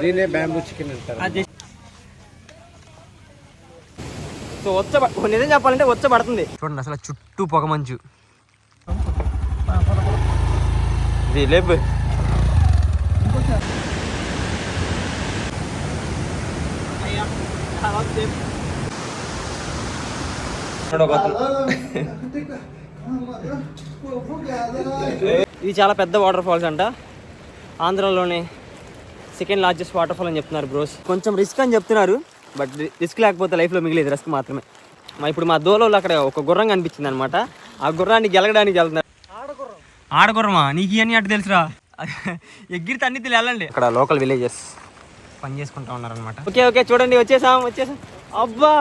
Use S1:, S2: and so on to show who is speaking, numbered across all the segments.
S1: దీనే bamboo chicken అంటారు.
S2: So నిజం చెప్పాలంటే పడుతుంది చూడండి, అసలు చుట్టూ పొగ మంచు. ఇది లేపు ఇది చాలా పెద్ద వాటర్ ఫాల్స్ అంట, ఆంధ్రాలోనే సెకండ్ లార్జెస్ట్ వాటర్ ఫాల్ అని చెప్తున్నారు బ్రోస్. కొంచెం రిస్క్ అని చెప్తున్నారు, బట్ రిస్క్ లేకపోతే లైఫ్లో మిగిలేదు, రిస్క్ మాత్రమే. ఇప్పుడు మా దోలలో అక్కడ ఒక గుర్రం కనిపించింది అనమాట, ఆ గుర్రాన్ని గెలగడానికి వెళ్తున్నారు. ఆడగుర్రమా? నీకు ఇవన్నీ అటు తెలుసురా, ఎగిరితే అన్ని వెళ్ళండి. అక్కడ లోకల్ విలేజెస్ పని చేసుకుంటా ఉన్నారనమాట. ఓకే చూడండి, వచ్చేసాం. అబ్బా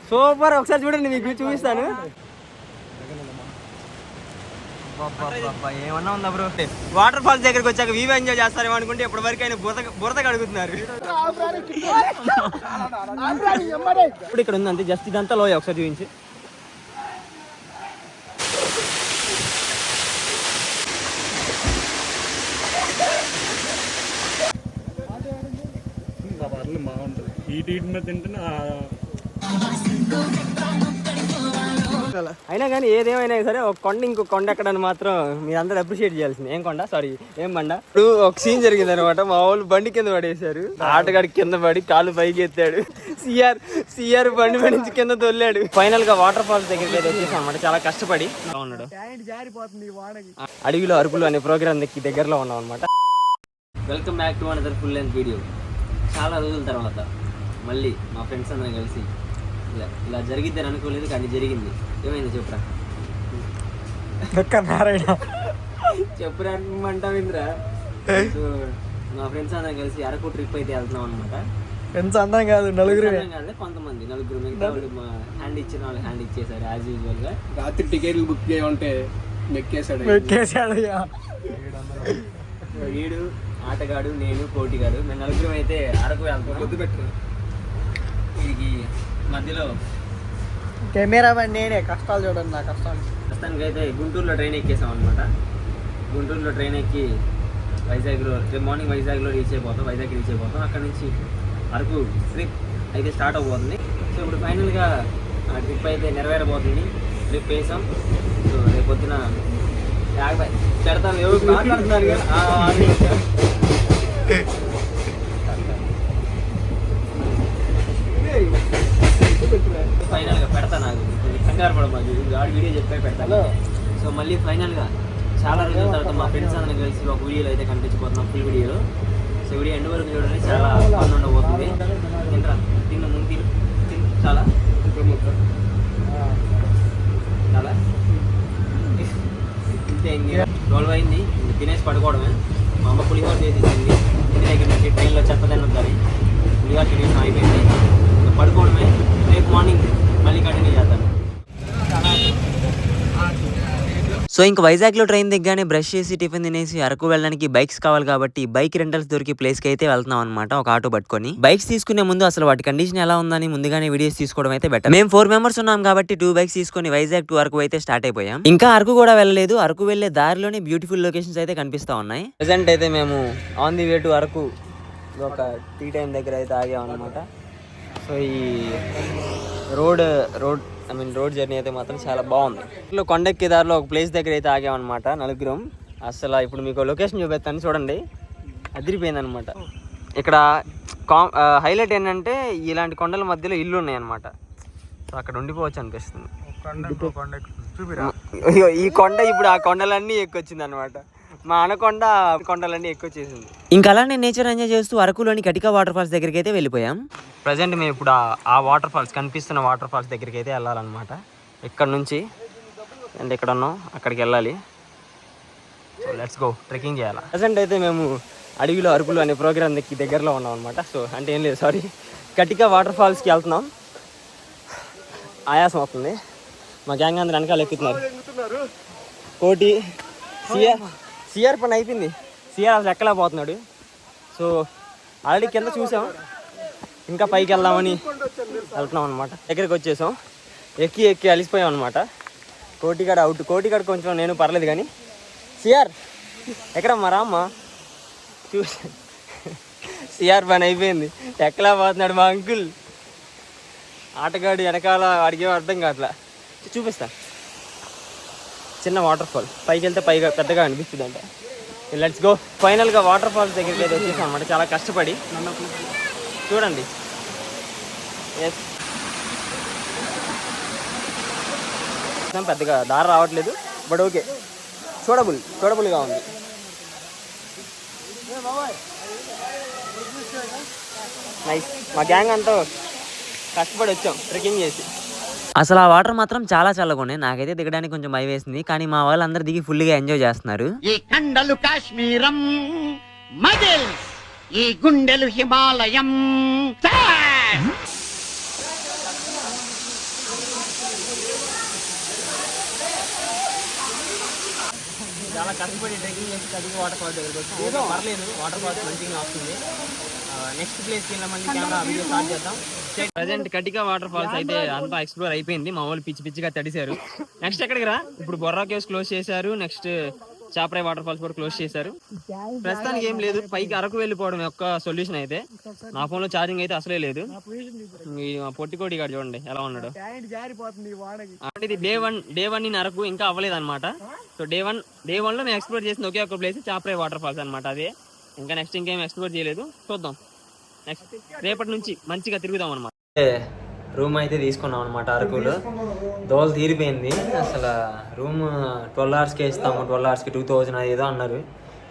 S2: సూపర్, ఒకసారి చూడండి, మీకు చూపిస్తాను. ఏమన్నా ఉందా బ్రో? వాటర్ ఫాల్స్ దగ్గరికి వచ్చాక వ్యూ ఎంజాయ్ చేస్తారేమో అనుకుంటే ఇప్పటి వరకు ఆయన బురద కడుగుతున్నారు. ఇప్పుడు ఇక్కడ ఉంది అంతే, జస్ట్ ఇదంతా లోయ. ఒకసారి చూపించి. అయినా కానీ ఏదేమైనా సరే ఒక కొండ ఇంకో కొండ ఎక్కడని మాత్రం మీరు అందరూ అప్రిషియేట్ చేయాల్సింది. ఏం కొండ, సారీ ఏం బండ. ఇప్పుడు ఒక సీన్ జరిగింది అనమాట, మా వాళ్ళు బండి కింద పడేశారు, ఆటగాడి కింద పడి కాళ్ళు పైకి ఎత్తాడు, సిఆర్ బండి పడి నుంచి కింద తొల్లాడు. ఫైనల్ గా వాటర్ ఫాల్స్ దగ్గరికి అయితే వచ్చేసాం అనమాట, చాలా కష్టపడి ఉన్నాడు. అడవిలో అరుపులు అనే ప్రోగ్రామ్ దగ్గరలో ఉన్నాం అనమాట. Welcome back to another full length video. చాలా రోజుల తర్వాత మళ్ళీ మా ఫ్రెండ్స్ అందరం కలిసి ఇలా జరిగిద్దని అనుకోలేదు, కానీ జరిగింది. ఏమైంది చెప్పురా? చెప్పురా అంటావింద్రా. సో మా ఫ్రెండ్స్ అందరం కలిసి అరకు ట్రిప్ అయితే వెళ్తున్నాం అనమాట.
S1: ఫ్రెండ్స్ అందరం కాదు, నలుగురు
S2: కాదు, కొంతమంది నలుగురు. మిగతా వాళ్ళు మా హ్యాండ్ ఇచ్చిన వాళ్ళు హ్యాండ్ ఇచ్చేసారు యాజ్ యూజువల్ గా.
S1: రాత్రి టికెట్లు బుక్ చేయమంటే మెక్కేసాడు.
S2: వీడు, ఆటగాడు, నేను, కోటిగాడు, మేము నలుగురం అయితే అరకు వెళ్తాం. పొద్దు పెట్టు వీడికి మధ్యలో
S1: కెమెరామెన్ నేనే. కష్టాలు చూడండి నా కష్టాలు.
S2: ప్రస్తుతానికి అయితే గుంటూరులో ట్రైన్ ఎక్కేసాం అనమాట. గుంటూరులో ట్రైన్ ఎక్కి వైజాగ్లో రేపు మార్నింగ్ వైజాగ్లో రీచ్ అయిపోతాం. అక్కడ నుంచి అరకు ట్రిప్ అయితే స్టార్ట్ అవబోతుంది. సో ఇప్పుడు ఫైనల్గా ఆ ట్రిప్ అయితే నెరవేరబోతుంది. ట్రిప్ వేసాం. సో రేపు పొద్దున పెడతాం. ఎవరు మాట్లాడుతున్నారు కదా, ఫైనల్గా పెడతా. నాకు కంగారు పడ, మాకు ఆడి వీడియో చెప్పే పెడతాను. సో మళ్ళీ ఫైనల్గా చాలా రోజుల తర్వాత మా ఫ్రెండ్స్ అందరం కలిసి ఒక వీడియోలో అయితే కనిపించిపోతున్నాం, ఫుల్ వీడియోలో. సో వీడియో ఎండ్ వరకు చూడండి, చాలా ఫన్ ఉండబోతుంది. తిన్న ముందు చాలా ఇంతే. 12 అయింది, తినేసి పడుకోవడమే. మా అమ్మ పులిహోర చేసేసింది ఇంటి దగ్గర నుంచి, ట్రైన్లో చెత్తదని వద్దని పులిహోర తినేసి అయిపోయింది. ఇంకా పడుకోవడమే. రేపు మార్నింగ్ మళ్ళీ కంటిన్యూ చేస్తాను. సో ఇంక వైజాగ్లో ట్రైన్ దిగ్గానే బ్రష్ చేసి టిఫిన్ తినేసి అరకు వెళ్ళడానికి బైక్స్ కావాలి కాబట్టి బైక్ రెంటల్స్ దొరికి ప్లేస్కి అయితే వెళ్తున్నాం అనమాట, ఒక ఆటో పట్టుకొని. బైక్స్ తీసుకునే ముందు అసలు వాటి కండిషన్ ఎలా ఉందని ముందుగానే వీడియోస్ తీసుకోవడం అయితే బెటర్. మేము 4 మెంబర్స్ ఉన్నాం కాబట్టి 2 బైక్స్ తీసుకొని వైజాగ్ టు అరకు అయితే స్టార్ట్ అయిపోయాం. ఇంకా అరకు కూడా వెళ్ళలేదు, అరకు వెళ్లే దారిలోనే బ్యూటిఫుల్ లొకేషన్స్ అయితే కనిపిస్తా ఉన్నాయి. ప్రెసెంట్ అయితే మేము on the way to Araku ఒక టీ టైం దగ్గర అయితే ఆగాం అనమాట. సో ఈ రోడ్ జర్నీ అయితే మాత్రం చాలా బాగుంది. కొండెక్కి దారిలో ఒక ప్లేస్ దగ్గర అయితే ఆగామన్నమాట నలుగురం. అసలు ఇప్పుడు మీకు లొకేషన్ చూపిస్తాను చూడండి, అదిరిపోయింది అనమాట. ఇక్కడ హైలైట్ ఏంటంటే ఇలాంటి కొండల మధ్యలో ఇల్లు ఉన్నాయన్నమాట. సో అక్కడ ఉండిపోవచ్చు అనిపిస్తుంది. ఈ కొండ ఇప్పుడు ఆ కొండలన్నీ ఎక్కొచ్చింది అనమాట. మా అనకొండ కొండలన్నీ ఎక్కువచ్చేసింది. ఇంకా అలానే నేచర్ ఎంజాయ్ చేస్తూ అరకులోని కటికా వాటర్ ఫాల్స్ దగ్గరికి అయితే వెళ్ళిపోయాం. ప్రజెంట్ మేము ఇప్పుడు ఆ వాటర్ ఫాల్స్ కనిపిస్తున్న వాటర్ ఫాల్స్ దగ్గరికి అయితే వెళ్ళాలన్నమాట. ఇక్కడ నుంచి అండ్ ఎక్కడ ఉన్నాం అక్కడికి వెళ్ళాలి. సో లెట్స్ గో, ట్రెక్కింగ్ చేయాలి. ప్రజెంట్ అయితే మేము అడవిలో అరుపులు అనే ప్రోగ్రామ్ దగ్గరలో ఉన్నాం అనమాట. సో అంటే ఏం లేదు, సారీ, కటికా వాటర్ ఫాల్స్కి వెళ్తున్నాం. ఆయాసం అవుతుంది. మా గ్యాంగ్ అందరూ వెనకాల ఎక్కుతున్నారు. కోటి సిఆర్ పని అయిపోయింది. సిఆర్ అసలు ఎక్కలేకపోతున్నాడు. సో ఆల్రెడీ కింద చూసాం, ఇంకా పైకి వెళ్దామని వెళ్తున్నాం అనమాట. దగ్గరికి వచ్చేసాం. ఎక్కి అలిసిపోయాం అనమాట. కోటిగాడు అవుట్. కోటిగాడు కొంచెం నేను పర్లేదు కానీ సిఆర్ ఎక్కడమ్మా రామ్మా సిఆర్ పని అయిపోయింది. ఎక్కలా పోతున్నాడు మా అంకుల్. ఆటగాడు వెనకాల అడిగే అర్థం కావట్లా. చూపిస్తా. చిన్న వాటర్ ఫాల్, పైకి వెళ్తే పైగా పెద్దగా అనిపిస్తుంది అంట. Let's go. ఫైనల్గా వాటర్ ఫాల్స్ దగ్గరికి అయితే వచ్చేసాం అనమాట, చాలా కష్టపడి. చూడండి. ఎస్, పెద్దగా దారి రావట్లేదు, బట్ ఓకే, చూడబుల్గా ఉంది. నైస్. మా గ్యాంగ్ అంతా కష్టపడి వచ్చాం ట్రెక్కింగ్ చేసి. అసలు ఆ వాటర్ మాత్రం చాలా చల్లగా ఉన్నాయి. నాకైతే దిగడానికి కొంచెం భయం వేసింది, కానీ మా వాళ్ళందరూ దిగి ఫుల్గా ఎంజాయ్ చేస్తున్నారు.
S3: ఈ కండలు కాశ్మీరం, మజిల్స్ ఈ గుండెలు హిమాలయం.
S2: చాలా కష్టపడి ట్రెక్కింగ్ చేసి కదిగి వాటర్ ఫాల్స్ దగ్గరికి వచ్చి పర్లేదు, వాటర్ ఫాల్స్ మంచిగా వస్తుంది. నెక్స్ట్ ప్లేస్కి వెళ్ళిన మళ్ళీ కెమెరా వీడియో స్టార్ట్ చేద్దాం. ప్రజెంట్ కటికా వాటర్ ఫాల్స్ అయితే అంతా ఎక్స్ప్లోర్ అయిపోయింది. మా వాళ్ళు పిచ్చిగా తడిశారు. నెక్స్ట్ ఎక్కడికి రా, ఇప్పుడు బొర్రా కేవ్స్ క్లోజ్ చేశారు. నెక్స్ట్ చాపరాయి వాటర్ ఫాల్స్ కూడా క్లోజ్ చేశారు. ప్రస్తుతానికి ఏం లేదు, పైకి అరకు వెళ్ళిపోవడం యొక్క సొల్యూషన్ అయితే. నా ఫోన్లో ఛార్జింగ్ అయితే అసలే లేదు. ఈ పొట్టికోటి గాడు చూడండి ఎలా ఉన్నాడు. అంటే ఇది డే వన్ ఇన్ అరకు ఇంకా అవ్వలేదు అనమాట. సో డే వన్ లో మేము ఎక్స్ప్లోర్ చేసిన ఒకే ఒక ప్లేస్ చాపరాయి వాటర్ ఫాల్స్ అనమాట. అదే ఇంకా నెక్స్ట్ ఇంకేం ఎక్స్ప్లోర్ చేయలేదు, చూద్దాం. నెక్స్ట్ రేపటి నుంచి మంచిగా తిరుగుదాం అనమాట. రూమ్ అయితే తీసుకున్నాం అనమాట అరకులో. దోలు తీరిపోయింది. అసలు రూమ్ 12 hours ఇస్తాము, 12 hours 2000 ఏదో అన్నారు.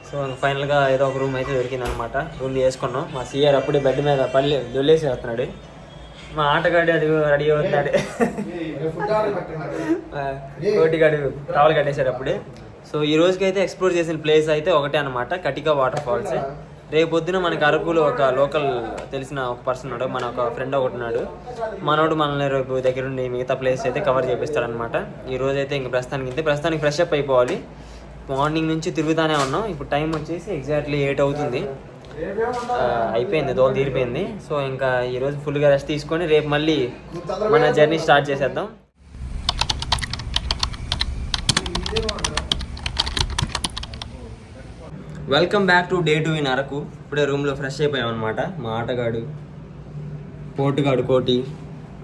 S2: సో ఫైనల్గా ఏదో ఒక రూమ్ అయితే దొరికింది అనమాట. రూమ్ తీసుకున్నాం. మా సిఆర్ అప్పుడే బెడ్ మీద దొల్లేసి వేస్తున్నాడు. మా ఆటగాడి అది రెడీ అవుతున్నాడు. కోటిగాడు టవల్ కట్టేశాడు అప్పుడే. సో ఈ రోజుకైతే ఎక్స్ప్లోర్ చేసిన ప్లేస్ అయితే ఒకటే అనమాట, కటికా వాటర్ ఫాల్స్. రేపు పొద్దున మనకి అరకులో ఒక లోకల్ తెలిసిన ఒక పర్సన్ ఉన్నాడు, మన ఒక ఫ్రెండ్ ఒకటి ఉన్నాడు. మనోడు మనల్ని రేపు దగ్గరుండి మిగతా ప్లేస్ అయితే కవర్ చేపిస్తాడనమాట. ఈ రోజు అయితే ఇంక ప్రస్తుతానికి ఫ్రెష్ అప్ అయిపోవాలి. మార్నింగ్ నుంచి తిరుగుతూనే ఉన్నాం. ఇప్పుడు టైం వచ్చేసి ఎగ్జాక్ట్లీ 8 అవుతుంది. అయిపోయింది, దోలు తీరిపోయింది. సో ఇంకా ఈరోజు ఫుల్గా రెస్ట్ తీసుకొని రేపు మళ్ళీ మన జర్నీ స్టార్ట్ చేసేద్దాం. Welcome back to day 2 in Araku. ఇప్పుడే రూమ్లో ఫ్రెష్ అయిపోయాం అనమాట. మా ఆటగాడు, పోటుగాడు కోటి,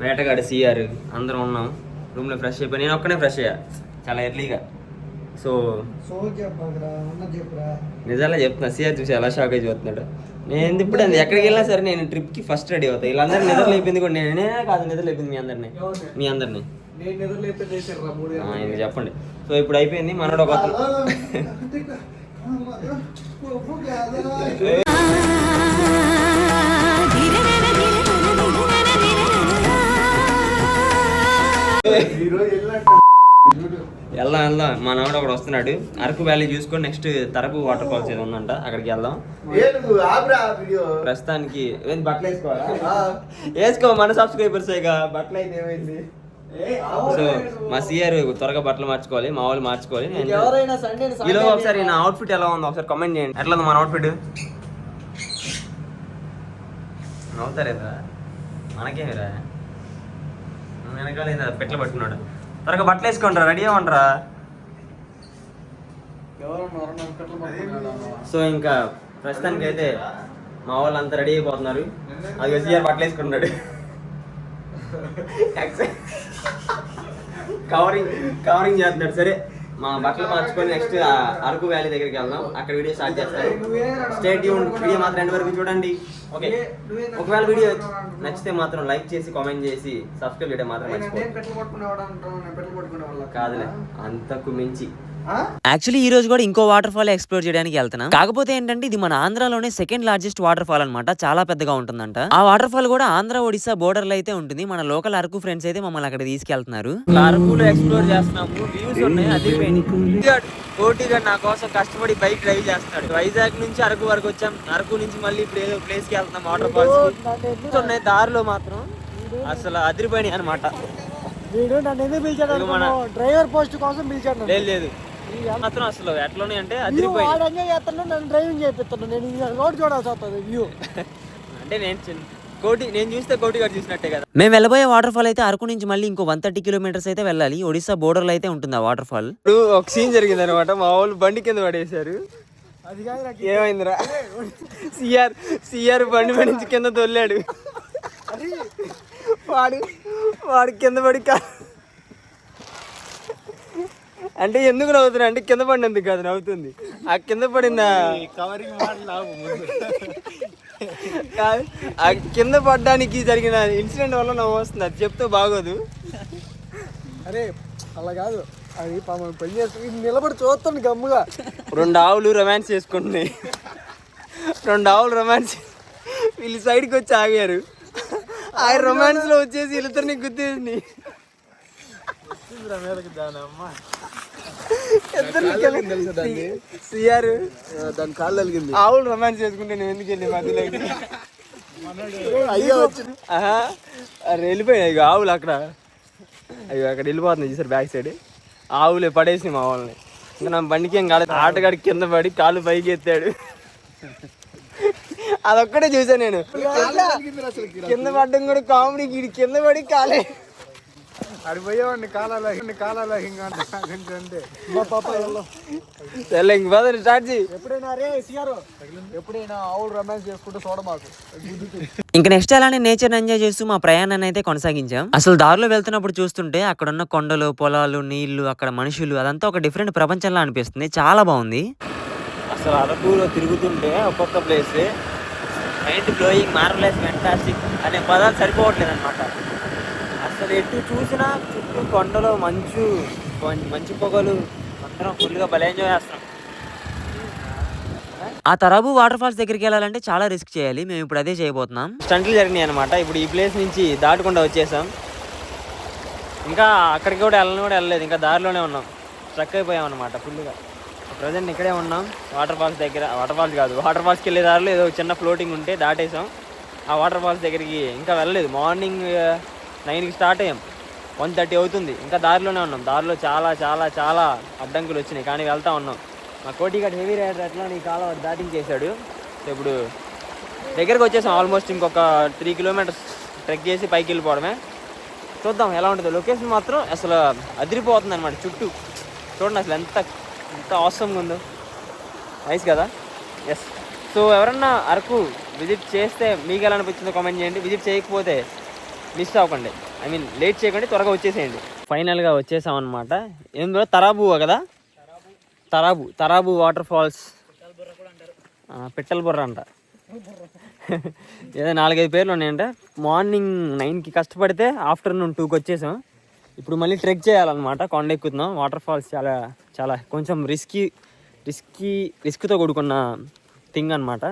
S2: వేటగాడు సిఆర్ అందరం ఉన్నాం రూమ్లో ఫ్రెష్ అయిపోయి. నేను ఒక్కనే ఫ్రెష్ అయ్యా చాలా ఎర్లీగా. సో నిజాలే చెప్తున్నా, సిఆర్ చూసి ఎలా షాక్ అయి చూస్తున్నాడు. నేను ఇప్పుడు ఎక్కడికి వెళ్ళినా సరే నేను ట్రిప్కి ఫస్ట్ రెడీ అవుతాను. వీళ్ళందరూ నిద్రలు అయిపోయింది కూడా నేనే కాదు, నిద్రలు అయిపోయింది మీ అందరినీ. ఇంక చెప్పండి. సో ఇప్పుడు అయిపోయింది. మనోడు ఒక వెళ్దాం. మా నాడు ఒకడు వస్తున్నాడు. అరకు వ్యాలీ చూసుకొని నెక్స్ట్ తరకు వాటర్ ఫాల్స్ ఏదో ఉందంట, అక్కడికి వెళ్దాం. ప్రస్తుతానికి బట్టలు వేసుకో మన సబ్స్క్రైబర్స్ బట్టలు అయితే ఏమైంది. సో మా సిఆర్ త్వరగా బట్టలు మార్చుకోవాలి, మా వాళ్ళు మార్చుకోవాలి. ఈలో ఒకసారి నా అవుట్ఫిట్ ఎలా ఉందో ఒకసారి కామెంట్ చేయండి. ఎట్లా ఉంది మన అవుట్ఫిట్? అవుతారేదా మనకేమిరా, వెనకాల పెట్లు పట్టుకున్నాడు. త్వరగా బట్టలు వేసుకోండి, రెడీ అవ్వండిరా. సో ఇంకా ప్రస్తుతానికి అయితే మా వాళ్ళు అంతా రెడీ అయిపోతున్నారు. అది సిఆర్ బట్టలు వేసుకుంటున్నాడు. కవరింగ్ చేస్తున్నాడు. సరే మా బట్టలు మార్చుకొని నెక్స్ట్ అరకు వ్యాలీ దగ్గరికి వెళ్దాం, అక్కడ వీడియో స్టార్ట్ చేస్తారు. Stay tuned. వీడియో మాత్రం ఎండ్ వరకు చూడండి. ఓకే, ఒకవేళ వీడియో నచ్చితే మాత్రం లైక్ చేసి కామెంట్ చేసి సబ్స్క్రైబ్ చేయడం మాత్రం మర్చిపోండి. కాదులే, అంతకు మించి. యాక్చువల్లీ ఈ రోజు కూడా ఇంకో వాటర్ ఫాల్ ఎక్స్ప్లోర్ చేయడానికి వెళ్తున్నా. కాకపోతే ఏంటంటే ఇది మన ఆంధ్రాలోనే సెకండ్ లార్జెస్ట్ వాటర్ ఫాల్ అనమాట. చాలా పెద్దగా ఉంటుందంట. ఆ వాటర్ ఫాల్ కూడా ఆంధ్ర ఒడిశా బోర్డర్ లో అయితే ఉంటుంది. మన లోకల్ అరకు ఫ్రెండ్స్ అయితే మమ్మల్ని అక్కడ తీసుకెళ్తున్నారు. అరకులో ఎక్స్ప్లోర్ చేస్తున్నాము. వ్యూస్ ఉన్నాయి. అదే కోటిగా నా కోసం కష్టపడి బైక్ డ్రైవ్ చేస్తాడు. వైజాగ్ నుంచి అరకు వరకు వచ్చాం. అరకు నుంచి మళ్ళీ ప్లేస్ కి వెళ్తున్నాం. వాటర్ ఫాల్స్ ఉన్నాయి దారిలో మాత్రం అసలు అదిరిపోయినాయి అనమాట.
S1: డ్రైవర్ పోస్ట్ కోసం పిలిచాడు.
S2: లేదు మాత్రం అసలు ఎట్లోనే అంటే అదిరిపోయింది.
S1: నన్ను డ్రైవింగ్ చేపిస్తాను. నేను రోడ్ చూడాల్సి వస్తుంది వ్యూ.
S2: అంటే నేను చూస్తే కోటి గారు చూసినట్టే కదా. మేము వెళ్ళబోయే వాటర్ ఫాల్ అయితే అరకు నుంచి మళ్ళీ ఇంకో 130 kilometers అయితే వెళ్ళాలి. ఒడిశా బోర్డర్ లో అయితే ఉంటుంది ఆ వాటర్ ఫాల్. ఒక సీన్ జరిగింది అనమాట. మా వాళ్ళు బండి కింద పడేశారు.
S1: అది కాదు
S2: ఏమైందిరా? సిఆర్ బండి పడి నుంచి కింద తొల్లాడు. వాడు కింద పడి అంటే ఎందుకు నవ్వుతున్నా అంటే కింద పడినందుకు కాదు నవ్వుతుంది. ఆ కింద పడిన
S1: కవరింగ్
S2: కాదు, ఆ కింద పడ్డానికి జరిగిన ఇన్సిడెంట్ వల్ల నవ్వు వస్తుంది. అది చెప్తే బాగోదు.
S1: అరే అలా కాదు, అది పని చేస్తుంది నిలబడి చూస్తాను గమ్ముగా.
S2: 2 ఆవులు రొమాన్స్ చేసుకుంటున్నాయి. 2 ఆవులు రొమాన్స్ వీళ్ళు సైడ్కి వచ్చి ఆగారు. ఆ రొమాన్స్ లో వచ్చేసి వీళ్ళిద్దరిని గుద్దేసింది. సిఆర్
S1: దాని కాళ్ళు కలిగింది.
S2: ఆవులు రొమాన్స్ చేసుకుంటే నేను ఎందుకు వెళ్ళి మధ్యలోకి
S1: అయ్యో
S2: వెళ్ళిపోయినాయి. ఇక ఆవులు అక్కడ అక్కడ వెళ్ళిపోతున్నాయి చూసారు బ్యాక్ సైడ్. ఆవులే పడేసి మా వాళ్ళని. ఇంకా నా బండికి ఏం కాలేదు. ఆటగాడికి కింద పడి కాళ్ళు పైకి ఎత్తాడు. అదొక్కటే చూసాను నేను. కింద పడ్డం కూడా కామెడీ. కింద పడి కాలే
S1: అడిపోయేవాడిని కాలాల
S2: స్టార్ట్ చేయి.
S1: ఎప్పుడైనా ఆవులు రొమాన్స్ చేసుకుంటూ చూడ మాకు.
S2: ఇంకా నెక్స్ట్ అలానే నేచర్ ఎంజాయ్ చేస్తూ మా ప్రయాణాన్ని అయితే కొనసాగించాం. అసలు దారిలో వెళ్తున్నప్పుడు చూస్తుంటే అక్కడ ఉన్న కొండలు, పొలాలు, నీళ్లు, అక్కడ మనుషులు, అదంతా ఒక డిఫరెంట్ ప్రపంచంలా అనిపిస్తుంది. చాలా బాగుంది. అసలు అరకులో తిరుగుతుంటే ఒక్కొక్క place mind blowing, marvellous, fantastic అనే పదాలు సరిపోవట్లేదు అనమాట. అసలు ఎటు చూసినా చుట్టూ కొండలు, మంచు పొగలు, అందరం ఫుల్గా భలే ఎంజాయ్ చేస్తున్నాం. ఆ తరాబు వాటర్ ఫాల్స్ దగ్గరికి వెళ్ళాలంటే చాలా రిస్క్ చేయాలి. మేము ఇప్పుడు అదే చేయబోతున్నాం. స్టంట్లు జరిగినాయి అనమాట. ఇప్పుడు ఈ ప్లేస్ నుంచి దాటకుండా వచ్చేసాం. ఇంకా అక్కడికి కూడా వెళ్ళలేదు. ఇంకా దారిలోనే ఉన్నాం. స్ట్రక్ అయిపోయాం అనమాట ఫుల్గా. ప్రజెంట్ ఇక్కడే ఉన్నాం వాటర్ ఫాల్స్ దగ్గర. వాటర్ ఫాల్స్కి వెళ్ళే దారిలో ఏదో చిన్న ఫ్లోటింగ్ ఉంటే దాటేసాం. ఆ వాటర్ ఫాల్స్ దగ్గరికి ఇంకా వెళ్ళలేదు. మార్నింగ్ 9కి స్టార్ట్ అయ్యాం. 1:30 అవుతుంది. ఇంకా దారిలోనే ఉన్నాం. దారిలో చాలా చాలా చాలా అడ్డంకులు వచ్చినాయి, కానీ వెళ్తా ఉన్నాం. మా కోటిగాడు హెవీ రైడర్ అట్లా నీ కాలం దాటించేశాడు. సో ఇప్పుడు దగ్గరకు వచ్చేసాం. ఆల్మోస్ట్ ఇంకొక 3 కిలోమీటర్స్ ట్రెక్ చేసి పైకి వెళ్ళిపోవడమే. చూద్దాం ఎలా ఉంటుందో. లొకేషన్ మాత్రం అసలు అదిరిపోతుంది అనమాట. చుట్టూ చూడండి అసలు ఎంత ఆసమ్గా ఉందో. నైస్ కదా. ఎస్. సో ఎవరన్నా అరకు విజిట్ చేస్తే మీకు ఎలా అనిపించిందో కామెంట్ చేయండి. విజిట్ చేయకపోతే మిస్ అవ్వకండి. లేట్ చేయకండి, త్వరగా వచ్చేసేయండి. ఫైనల్గా వచ్చేసాం అనమాట. ఏందో తరాబు కదా, తరాబు వాటర్ ఫాల్స్. పిట్టల బుర్ర అంట. ఏదో 4-5 పేర్లు ఉన్నాయంట. మార్నింగ్ 9కి కష్టపడితే ఆఫ్టర్నూన్ 2కి వచ్చేసాం. ఇప్పుడు మళ్ళీ ట్రెక్ చేయాలన్నమాట. కొండ ఎక్కుతున్నాం. వాటర్ ఫాల్స్ చాలా చాలా కొంచెం రిస్క్తో కూడుకున్న థింగ్ అనమాట.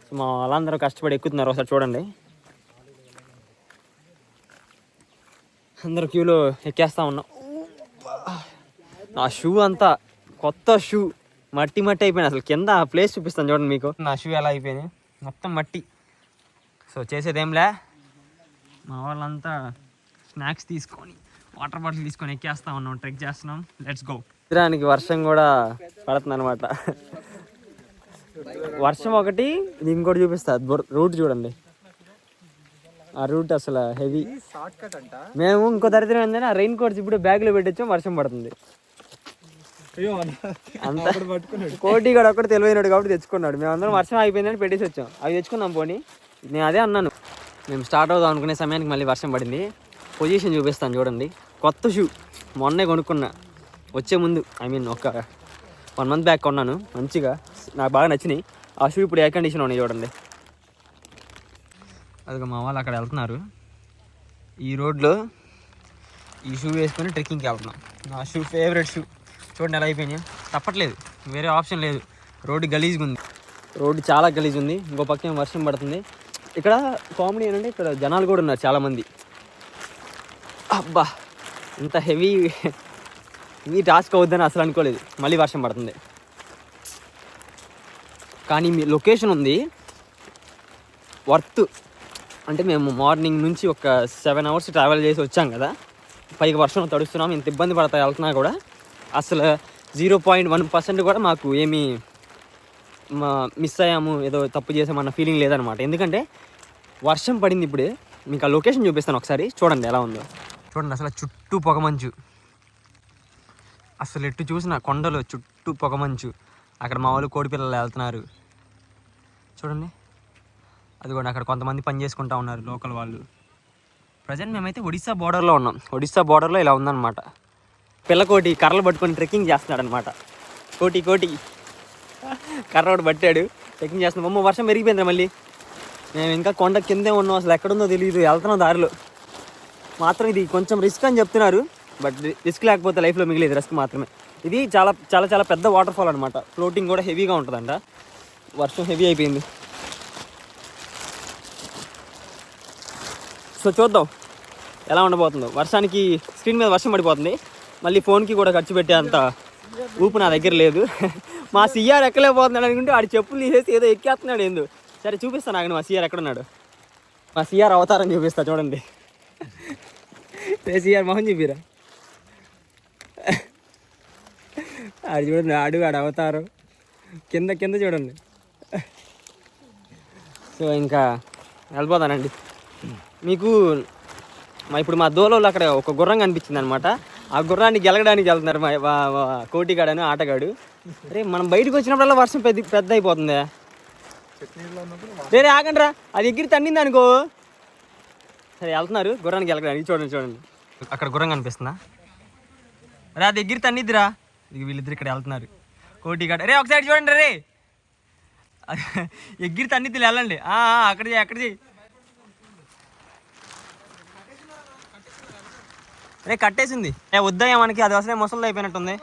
S2: సో మా వాళ్ళందరూ కష్టపడి ఎక్కుతున్నారు. ఒకసారి చూడండి. అందరూ క్యూలో ఎక్కేస్తా ఉన్నాం. నా షూ అంతా కొత్త షూ మట్టి అయిపోయినాయి. అసలు కింద ప్లేస్ చూపిస్తాను చూడండి మీకు. నా షూ ఎలా అయిపోయినాయి, మొత్తం మట్టి. సో చేసేదేంలే, మా వాళ్ళంతా స్నాక్స్ తీసుకొని వాటర్ బాటిల్ తీసుకొని ఎక్కేస్తా ఉన్నాం. ట్రెక్ చేస్తున్నాం. Let's go. తీరానికి వర్షం కూడా పడుతుంది అనమాట. వర్షం ఒకటి, ఇది ఇంకోటి చూపిస్తా. రూట్ చూడండి. ఆ రూట్ అసలు హెవీ. మేము ఇంకో దరిద్రం ఏంటంటే ఆ రెయిన్ కోట్స్ ఇప్పుడు బ్యాగ్లో పెట్టొచ్చాం. వర్షం పడుతుంది. అంత కోటి కూడా ఒక్కటి తెలివైనాడు కాబట్టి తెచ్చుకున్నాడు. మేమందరం వర్షం అయిపోయిందని పెట్టేసి వచ్చాం. అవి తెచ్చుకుందాం పోనీ. నేను అదే అన్నాను. మేము స్టార్ట్ అవుదాం అనుకునే సమయానికి మళ్ళీ వర్షం పడింది. పొజిషన్ చూపిస్తాను చూడండి. కొత్త షూ మొన్నే కొనుక్కున్నా వచ్చే ముందు. ఒక 1 month బ్యాక్ కొన్నాను. మంచిగా నాకు బాగా నచ్చినాయి. ఆ షూ ఇప్పుడు ఎయిర్ కండిషన్ ఉన్నాయి చూడండి. అదిగా మా వాళ్ళు అక్కడ వెళ్తున్నారు. ఈ రోడ్లో ఈ షూ వేసుకొని ట్రెక్కింగ్కి వెళ్తున్నాం. నా షూ ఫేవరెట్ షూ. చూడండి ఎలా అయిపోయినాయి. తప్పట్లేదు, వేరే ఆప్షన్ లేదు. రోడ్డు గలీజ్గా ఉంది. రోడ్డు చాలా గలీజ్ ఉంది. ఇంకో పక్క వర్షం పడుతుంది. ఇక్కడ కామెడీ ఏంటంటే ఇక్కడ జనాలు కూడా ఉన్నారు చాలామంది. అబ్బా, ఇంత హెవీ టాస్క్ అవుద్దని అసలు అనుకోలేదు. మళ్ళీ వర్షం పడుతుంది. కానీ మీ లొకేషన్ ఉంది వర్త్. అంటే మేము మార్నింగ్ నుంచి ఒక 7 hours ట్రావెల్ చేసి వచ్చాం కదా, పైకి వర్షం తడుస్తున్నాం. ఇంత ఇబ్బంది పడతా వెళ్తున్నా కూడా అసలు 0.1% కూడా మాకు ఏమీ మిస్ అయ్యాము, ఏదో తప్పు చేసామన్న ఫీలింగ్ లేదనమాట. ఎందుకంటే వర్షం పడింది. ఇప్పుడే మీకు ఆ లొకేషన్ చూపిస్తాను ఒకసారి చూడండి ఎలా ఉందో. చూడండి అసలు చుట్టూ పొగమంచు. అసలు ఎటు చూసిన కొండలు, చుట్టూ పొగమంచు. అక్కడ మా వాళ్ళు కోడి పిల్లలు వెళ్తున్నారు చూడండి. అదిగోండి అక్కడ కొంతమంది పని చేసుకుంటా ఉన్నారు లోకల్ వాళ్ళు. ప్రజెంట్ మేమైతే ఒడిస్సా బోర్డర్లో ఉన్నాం. ఒడిస్సా బోర్డర్లో ఇలా ఉందన్నమాట. పిల్లకోటి కర్రలు పట్టుకొని ట్రెక్కింగ్ చేస్తున్నాడు అనమాట. కోటి కర్ర ఒకటి పట్టాడు, ట్రెక్కింగ్ చేస్తున్నాం. అమ్మ వర్షం పెరిగిపోయింది మళ్ళీ. మేము ఇంకా కొండ కిందే ఉన్నాం, అసలు ఎక్కడుందో తెలియదు, వెళ్తున్నాం దారిలో. మాత్రం ఇది కొంచెం రిస్క్ అని చెప్తున్నారు, బట్ రిస్క్ లేకపోతే లైఫ్లో మిగిలేదు, రిస్క్ మాత్రమే. ఇది చాలా చాలా చాలా పెద్ద వాటర్ ఫాల్ అనమాట. ఫ్లోటింగ్ కూడా హెవీగా ఉంటుందంట. వర్షం హెవీ అయిపోయింది. సో చూద్దాం ఎలా ఉండబోతుందో. వర్షానికి స్క్రీన్ మీద వర్షం పడిపోతుంది. మళ్ళీ ఫోన్కి కూడా ఖర్చు పెట్టే అంత ఊపు నా దగ్గర లేదు. మా సిఆర్ ఎక్కలేకపోతున్నాడు అనుకుంటే ఆడి చెప్పులు తీసేసి ఏదో ఎక్కేస్తున్నాడు ఏందో. సరే చూపిస్తాను ఆగండి మా సిఆర్ ఎక్కడున్నాడు. మా సిఆర్ అవతారం చూపిస్తా చూడండి. సిఆర్ మొహం చూపిరా. ఆడు చూడండి, ఆడు అవతారం కింద చూడండి. సో ఇంకా వెళ్ళిపోతానండి. మీకు ఇప్పుడు మా దోలలో అక్కడ ఒక గుర్రం కనిపించింది అనమాట. ఆ గుర్రాన్ని గెలగడానికి వెళ్తున్నారు మా కోటిగాడని ఆటగాడు. అరే మనం బయటకు వచ్చినప్పుడల్లా వర్షం పెద్ద అయిపోతుంది. రే ఆగండి రా, అది ఎగిరి తన్నింది అనుకో. సరే వెళ్తున్నారు గుర్రాన్ని గెలగడానికి. చూడండి అక్కడ గుర్రం కనిపిస్తుందా? రే అది ఎగిరి తన్నిద్దిరా. వీళ్ళిద్దరు ఇక్కడ వెళ్తున్నారు. కోటిగాడు రే ఒక సైడ్ చూడండి రే, ఎగిరి తన్నిద్దులు వెళ్ళండి. అక్కడ చేయి రే, కట్టేసింది. వద్దాయా మనకి, అది అసలే ముసలిది అయిపోయినట్టుంది.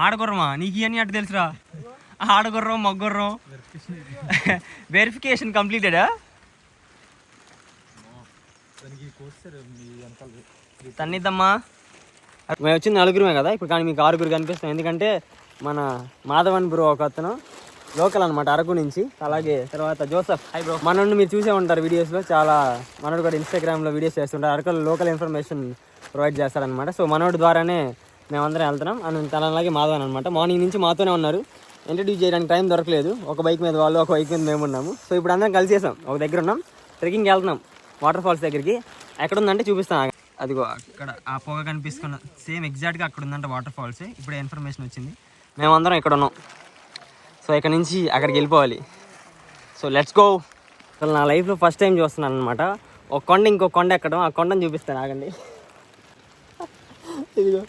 S2: ఆడగుర్రమా? నీకు ఇవన్నీ అట్టు తెలుసురా. ఆడగుర్రం మగ్గుర్రం వెరిఫికేషన్ కంప్లీటెడా? తన్నిద్దమ్మా. మేము వచ్చింది నలుగురమే కదా ఇప్పుడు, కానీ మీకు 6 కనిపిస్తాం. ఎందుకంటే మన మాధవన్ బ్రో ఒక అతను లోకల్ అనమాట, అరకు నుంచి. అలాగే తర్వాత జోసఫ్, హై బ్రో, మనోడిని మీరు చూసే ఉంటారు వీడియోస్లో. చాలా మనోడు కూడా ఇన్స్టాగ్రామ్లో వీడియోస్ చేస్తుంటారు. అరకులో లోకల్ ఇన్ఫర్మేషన్ ప్రొవైడ్ చేస్తారనమాట. సో మనోడి ద్వారానే మేమందరం వెళ్తున్నాం. తన అలాగే మాధవన్ అనమాట. మార్నింగ్ నుంచి మాతోనే ఉన్నారు. ఇంట్రడ్యూస్ చేయడానికి టైం దొరకలేదు. ఒక బైక్ మీద వాళ్ళు, ఒక బైక్ మీద మేము ఉన్నాము. సో ఇప్పుడు అందరం కలిసేసాం, ఒక దగ్గర ఉన్నాం. ట్రెక్కింగ్కి వెళ్తున్నాం వాటర్ ఫాల్స్ దగ్గరికి. ఎక్కడ ఉందంటే చూపిస్తాను. అదిగో అక్కడ ఆ పొగ కనిపిస్తున్న సేమ్ ఎగ్జాక్ట్గా అక్కడ ఉందంట వాటర్ ఫాల్స్. ఇప్పుడే ఇన్ఫర్మేషన్ వచ్చింది. మేమందరం ఇక్కడ ఉన్నాం. సో ఇక్కడ నుంచి అక్కడికి వెళ్ళిపోవాలి. So let's go. అసలు నా లైఫ్లో ఫస్ట్ టైం చూస్తున్నాను అనమాట. ఒక కొండ ఇంకో కొండ ఎక్కడం. ఆ కొండను చూపిస్తాను ఆగండి. ఇదిగో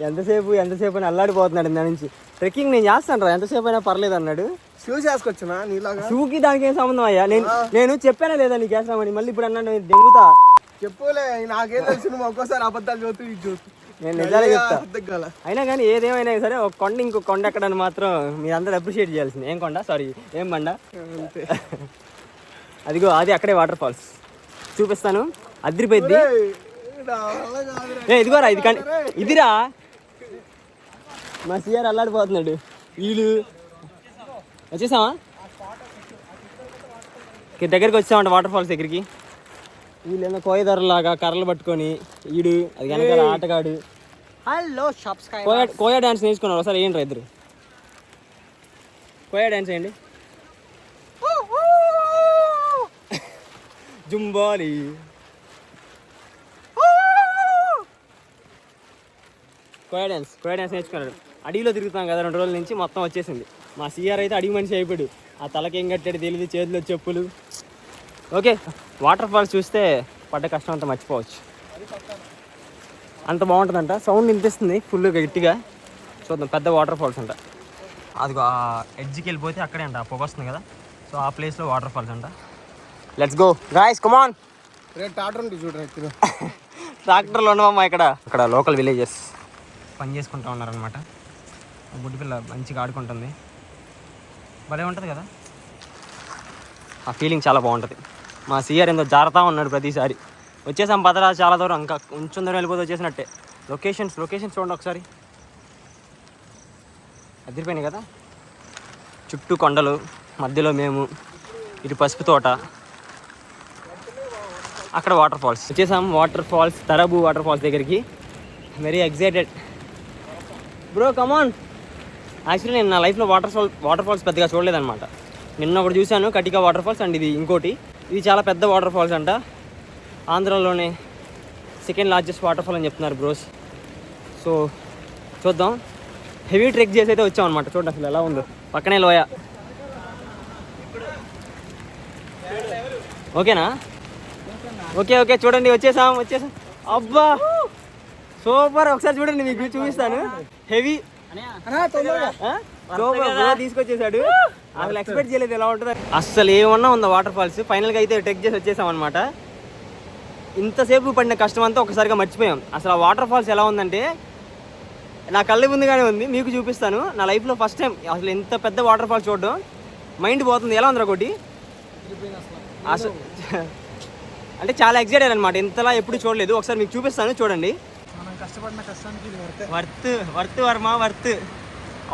S2: ఎంతసేపు అని అల్లాడిపోతున్నాడు దాని నుంచి. ట్రెక్కింగ్ నేను చేస్తాను రా, ఎంతసేపు అయినా పర్లేదు అన్నాడు.
S1: షూస్ వేసుకొచ్చునా నీలాగా?
S2: షూకి దానికి ఏం సంబంధం అయ్యా? నేను చెప్పానా లేదా నీకు వేస్తామని? మళ్ళీ ఇప్పుడు అన్నాడు దెంగుతా.
S1: చెప్పులే, నాకేం తెలుసు, నువ్వు ఒక్కోసారి అబద్ధాలు చదువుతూ ఇది చదువుతూ.
S2: నేను నిజాలే చెప్తా. అయినా కానీ ఏదేమైనా సరే ఒక కొండ ఇంకో కొండ ఎక్కడని మాత్రం మీరు అందరూ అప్రిషియేట్ చేయాల్సింది. ఏం కొండ, సారీ ఏం బండ. అదిగో అది అక్కడే వాటర్ ఫాల్స్ చూపిస్తాను. అదిరిపోయింది. ఇదిగోరా, ఇదిరా మా సిఆర్ అల్లాడిపోతున్నాడు. వీళ్ళు వచ్చేసామా? దగ్గరికి వచ్చామంట వాటర్ ఫాల్స్ దగ్గరికి. వీళ్ళేమో కోయదారులాగా కర్రలు పట్టుకొని, ఈడు అది వెనకాల ఆటగాడు.
S1: Hello subscriber.
S2: కోయా డ్యాన్స్ నేర్చుకున్నారు. ఒకసారి ఏంటి రా ఇద్దరు కోయా డ్యాన్స్ వేయండి. జుంబాలి. కోయా డ్యాన్స్ నేర్చుకున్నాడు. అడవిలో తిరుగుతాం కదా 2 రోజుల నుంచి, మొత్తం వచ్చేసింది. మా సిఆర్ అయితే అడవి మనిషి అయిపోయాడు. ఆ తలకేం కట్టాడు తెలియదు, చేతిలో చెప్పులు. ఓకే, వాటర్ ఫాల్స్ చూస్తే పడ్డ కష్టం అంతా మర్చిపోవచ్చు. అంత బాగుంటుందంట. సౌండ్ వినిపిస్తుంది ఫుల్ గట్టిగా. చూద్దాం, పెద్ద వాటర్ ఫాల్స్ అంట. అది ఆ ఎడ్జ్కి వెళ్ళిపోతే అక్కడే అంట పొగ వస్తుంది కదా. సో ఆ ప్లేస్లో వాటర్ ఫాల్స్ అంట. Let's go guys, come on. ట్రాక్టర్లు ఉండవమ్మా. ఇక్కడ లోకల్ విలేజెస్ పని చేసుకుంటూ ఉన్నారనమాట. గుడ్డి పిల్ల మంచిగా ఆడుకుంటుంది. భలే ఉంటుంది కదా, ఆ ఫీలింగ్ చాలా బాగుంటుంది. మా సిఆర్ ఎంతో జాగ్రత్త ఉన్నాడు ప్రతిసారి. వచ్చేసాం పదరా, చాలా దూరం, ఇంకా కొంచెం దూరం వెళ్ళిపోతే వచ్చేసినట్టే. లొకేషన్స్ చూడండి ఒకసారి, అదిరిపోయినాయి కదా. చుట్టూ కొండలు, మధ్యలో మేము, ఇటు పసుపు తోట, అక్కడ వాటర్ ఫాల్స్. వచ్చేసాం వాటర్ ఫాల్స్, తరబు వాటర్ ఫాల్స్ దగ్గరికి. వెరీ ఎక్సైటెడ్ బ్రో, కమాన్. యాక్చువల్లీ నేను నా లైఫ్లో వాటర్ ఫాల్స్ పెద్దగా చూడలేదన్నమాట. నిన్న ఒకటి చూశాను, కటికా వాటర్ ఫాల్స్, అండ్ ఇది ఇంకోటి. ఇది చాలా పెద్ద వాటర్ ఫాల్స్ అంట. ఆంధ్రాలోనే సెకండ్ లార్జెస్ట్ వాటర్ ఫాల్ అని చెప్తున్నారు బ్రోస్. సో చూద్దాం. హెవీ ట్రెక్ చేసి అయితే వచ్చాం అనమాట. చూడండి అసలు ఎలా ఉందో, పక్కనే లోయ. ఓకేనా? ఓకే ఓకే, చూడండి వచ్చేసాం. అబ్బా సూపర్. ఒకసారి చూడండి, మీకు చూపిస్తాను. హెవీ తీసుకొచ్చేసాడు. అసలు ఎక్స్పెక్ట్ చేయలేదు ఎలా ఉంటుంది. అస్సలు ఏమన్నా ఉందా వాటర్ ఫాల్స్. ఫైనల్గా అయితే ట్రెక్ చేసి వచ్చేసాం అనమాట. ఇంతసేపు పడిన కష్టం అంతా ఒకసారిగా మర్చిపోయాం. అసలు ఆ వాటర్ ఫాల్స్ ఎలా ఉందంటే నా కళ్ళ ముందుగానే ఉంది, మీకు చూపిస్తాను. నా లైఫ్లో ఫస్ట్ టైం అసలు ఇంత పెద్ద వాటర్ ఫాల్స్ చూడడం మైండ్ పోతుంది. ఎలా ఉందిరా ఒకటి అసలు అంటే చాలా ఎక్సైటెడ్ అనమాట. ఇంతలా ఎప్పుడు చూడలేదు. ఒకసారి మీకు చూపిస్తాను, చూడండి. Worth Varma worth.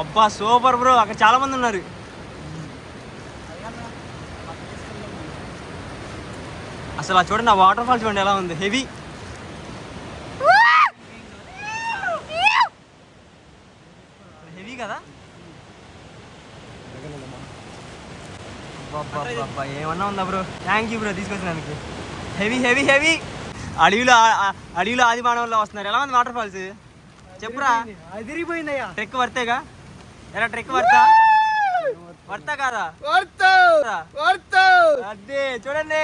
S2: అబ్బా సూపర్ బ్రో. అక్కడ చాలా మంది ఉన్నారు. అసలు చూడండి, ఆ వాటర్ ఫాల్స్ చూడండి ఎలా ఉంది. హెవీ హెవీ కదా. ఏమన్నా ఉందా బ్రో? థ్యాంక్ యూ బ్రో తీసుకొచ్చినందుకు. హెవీ అడవిలో ఆది మానవుల్లో వస్తున్నారు. ఎలా ఉంది వాటర్ ఫాల్స్ చెప్పురా.
S1: అదిరిపోయిందయ్యా.
S2: ట్రెక్ వర్తేగా? ఎలా ట్రెక్ వర్తా కాదా? అదే చూడండి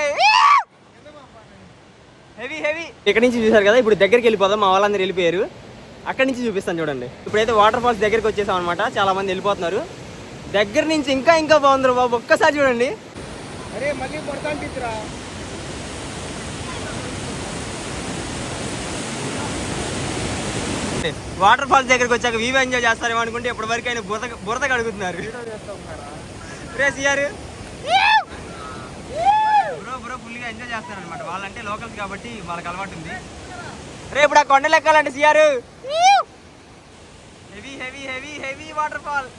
S2: హెవీ. ఇక్కడ నుంచి చూసారు కదా, ఇప్పుడు దగ్గరికి వెళ్ళిపోదాం. మా వాళ్ళందరూ వెళ్ళిపోయారు. అక్కడి నుంచి చూపిస్తాను చూడండి. ఇప్పుడైతే వాటర్ ఫాల్స్ దగ్గరికి వచ్చేసాం అనమాట. చాలా మంది వెళ్ళిపోతున్నారు. దగ్గర నుంచి ఇంకా బాగుంది బాబు. ఒక్కసారి చూడండి.
S1: అరే మళ్ళీ
S2: వాటర్ ఫాల్స్ దగ్గరికి వచ్చాక వీవ్ ఎంజాయ్ చేస్తారేమో అనుకుంటే ఇప్పటి వరకు ఆయన బురద కడుగుతున్నారు. బ్రో ఫుల్గా ఎంజాయ్ చేస్తారనమాట. వాళ్ళంటే లోకల్స్ కాబట్టి వాళ్ళకి అలవాటు ఉంది. రేపు ఆ కొండలు ఎక్కాలంటే సిఆర్. Heavy water fall.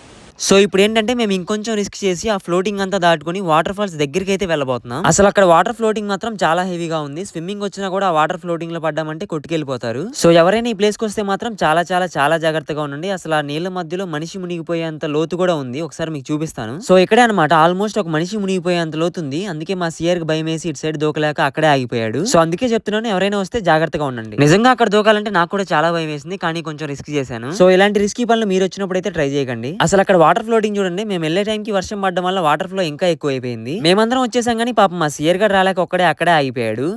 S2: సో ఇప్పుడు ఏంటంటే మేము ఇంకొంచెం రిస్క్ చేసి ఆ ఫ్లోటింగ్ అంతా దాటుకుని వాటర్ ఫాల్స్ దగ్గరికి అయితే వెళ్ళబోతున్నాం. అసలు అక్కడ వాటర్ ఫ్లోటింగ్ మాత్రం చాలా హెవీగా ఉంది. స్విమ్మింగ్ వచ్చినా కూడా ఆ వాటర్ ఫ్లోటింగ్ లో పడ్డామంటే కొట్టుకెళ్ళిపోతారు. సో ఎవరైనా ఈ ప్లేస్ కి వస్తే మాత్రం చాలా జాగ్రత్తగా ఉండండి. అసలు ఆ నీళ్ళ మధ్యలో మనిషి మునిగిపోయేంత లోతు కూడా ఉంది. ఒకసారి మీకు చూపిస్తాను. సో ఇక్కడే అనమాట ఆల్మోస్ట్ ఒక మనిషి మునిగిపోయేంత లోతు ఉంది. అందుకే మా సిఆర్ కి భయం వేసి ఇటు సైడ్ దూకలేక అక్కడే ఆగిపోయాడు. సో అందుకే చెప్తున్నాను, ఎవరైనా వస్తే జాగ్రత్తగా ఉండండి. నిజంగా అక్కడ దూకాలంటే నాకు కూడా చాలా భయం వేసింది, కానీ కొంచెం రిస్క్ చేశాను. సో ఇలాంటి రిస్కీ పనులు మీరు వచ్చినప్పుడు అయితే ట్రై చేయకండి. అసలు అక్కడ వాటర్ ఫ్లోటింగ్ చూడండి. మేము వెళ్ళే టైంకి వర్షం పడడం వల్ల వాటర్ ఫ్లో ఇంకా ఎక్కువ అయిపోయింది. మేమందరం వచ్చేసాం కానీ పాపం మా సిఆర్ గారు రాలేక అక్కడే ఆగిపోయాడు.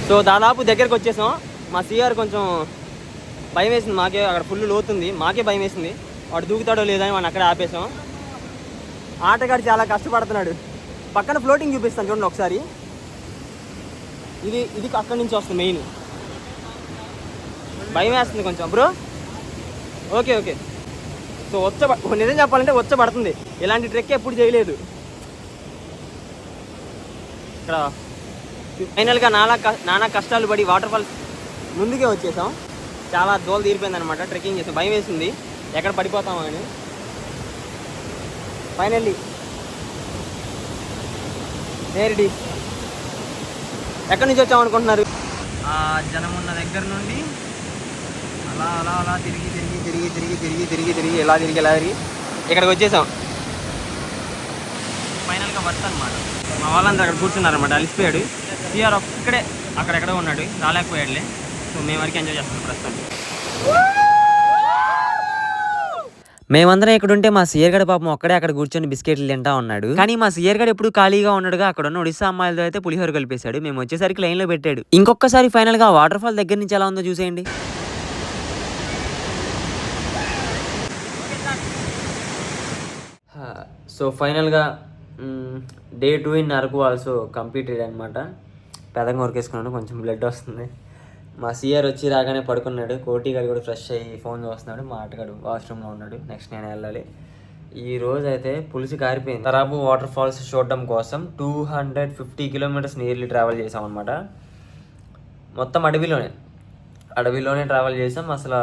S2: సో దాదాపు దగ్గరకు వచ్చేసాం. మా సిఆర్ కొంచెం భయం వేసింది. మాకే అక్కడ ఫుల్ లోతుంది. మాకే భయం వేసింది వాడు దూకుతాడో లేదని వాడిని అక్కడ ఆపేసాం. ఆటగాడు చాలా కష్టపడుతున్నాడు. పక్కన ఫ్లోటింగ్ చూపిస్తాను చూడండి ఒకసారి. ఇది అక్కడి నుంచి వస్తుంది మెయిన్. భయం వేస్తుంది కొంచెం బ్రో. ఓకే సో నిజం చెప్పాలంటే వచ్చబడుతుంది. ఇలాంటి ట్రెక్ ఎప్పుడు చేయలేదు. ఇక్కడ ఫైనల్గా నానా కష్టాలు పడి వాటర్ ఫాల్స్ ముందుకే వచ్చేసాం. చాలా దోలు తీరిపోయింది అనమాట. ట్రెక్కింగ్ చేసాం. భయం వేసింది ఎక్కడ పడిపోతామో అని. ఫైనల్లీ నేరడి. ఎక్కడి నుంచి వచ్చాం అనుకుంటున్నారు? ఆ జనం ఉన్న దగ్గర నుండి అలా తిరిగి ఎలా తిరిగి ఇక్కడికి వచ్చేసాం. ఫైనల్గా వర్త్ అనమాట. మా వాళ్ళందరూ అక్కడ కూర్చున్నారనమాట. అలిసిపోయాడు. సిఆర్ ఒక్కడే అక్కడెక్కడో ఉన్నాడు, రాలేకపోయాడులే. సో మేము వరకు ఎంజాయ్ చేస్తున్నాం ప్రస్తుతం. మేమందరం ఇక్కడ ఉంటే మా సిఆర్ గడ పాపం ఒక్కడే అక్కడ కూర్చొని బిస్కెట్లు తింటా ఉన్నాడు. కానీ మా సిఆర్ గడ ఎప్పుడు ఖాళీగా ఉన్నాడుగా. అక్కడ ఉన్న ఒడిశా అమ్మాయిలతో అయితే పులిహోర కలిపేశాడు. మేము వచ్చేసరికి లైన్ లో పెట్టాడు. ఇంకొకసారి ఫైనల్ గా వాటర్ ఫాల్ దగ్గర నుంచి ఎలా ఉందో చూసేయండి. సో ఫైనల్గా day 2 in Araku also completed అనమాట. పెదగా ఉరికేసుకున్నాను, కొంచెం బ్లడ్ వస్తుంది. మా సిఆర్ వచ్చి రాగానే పడుకున్నాడు. కోటి గారు కూడా ఫ్రెష్ అయ్యి ఫోన్ చూస్తున్నాడు. మా ఆటగాడు వాష్రూమ్లో ఉన్నాడు. నెక్స్ట్ నేను వెళ్ళాలి. ఈ రోజు అయితే పులిసి కారిపోయింది. తరాబు వాటర్ ఫాల్స్ చూడడం కోసం 250 కిలోమీటర్స్ నియర్లీ ట్రావెల్ చేసాం అనమాట. మొత్తం అడవిలోనే ట్రావెల్ చేసాం. అసలు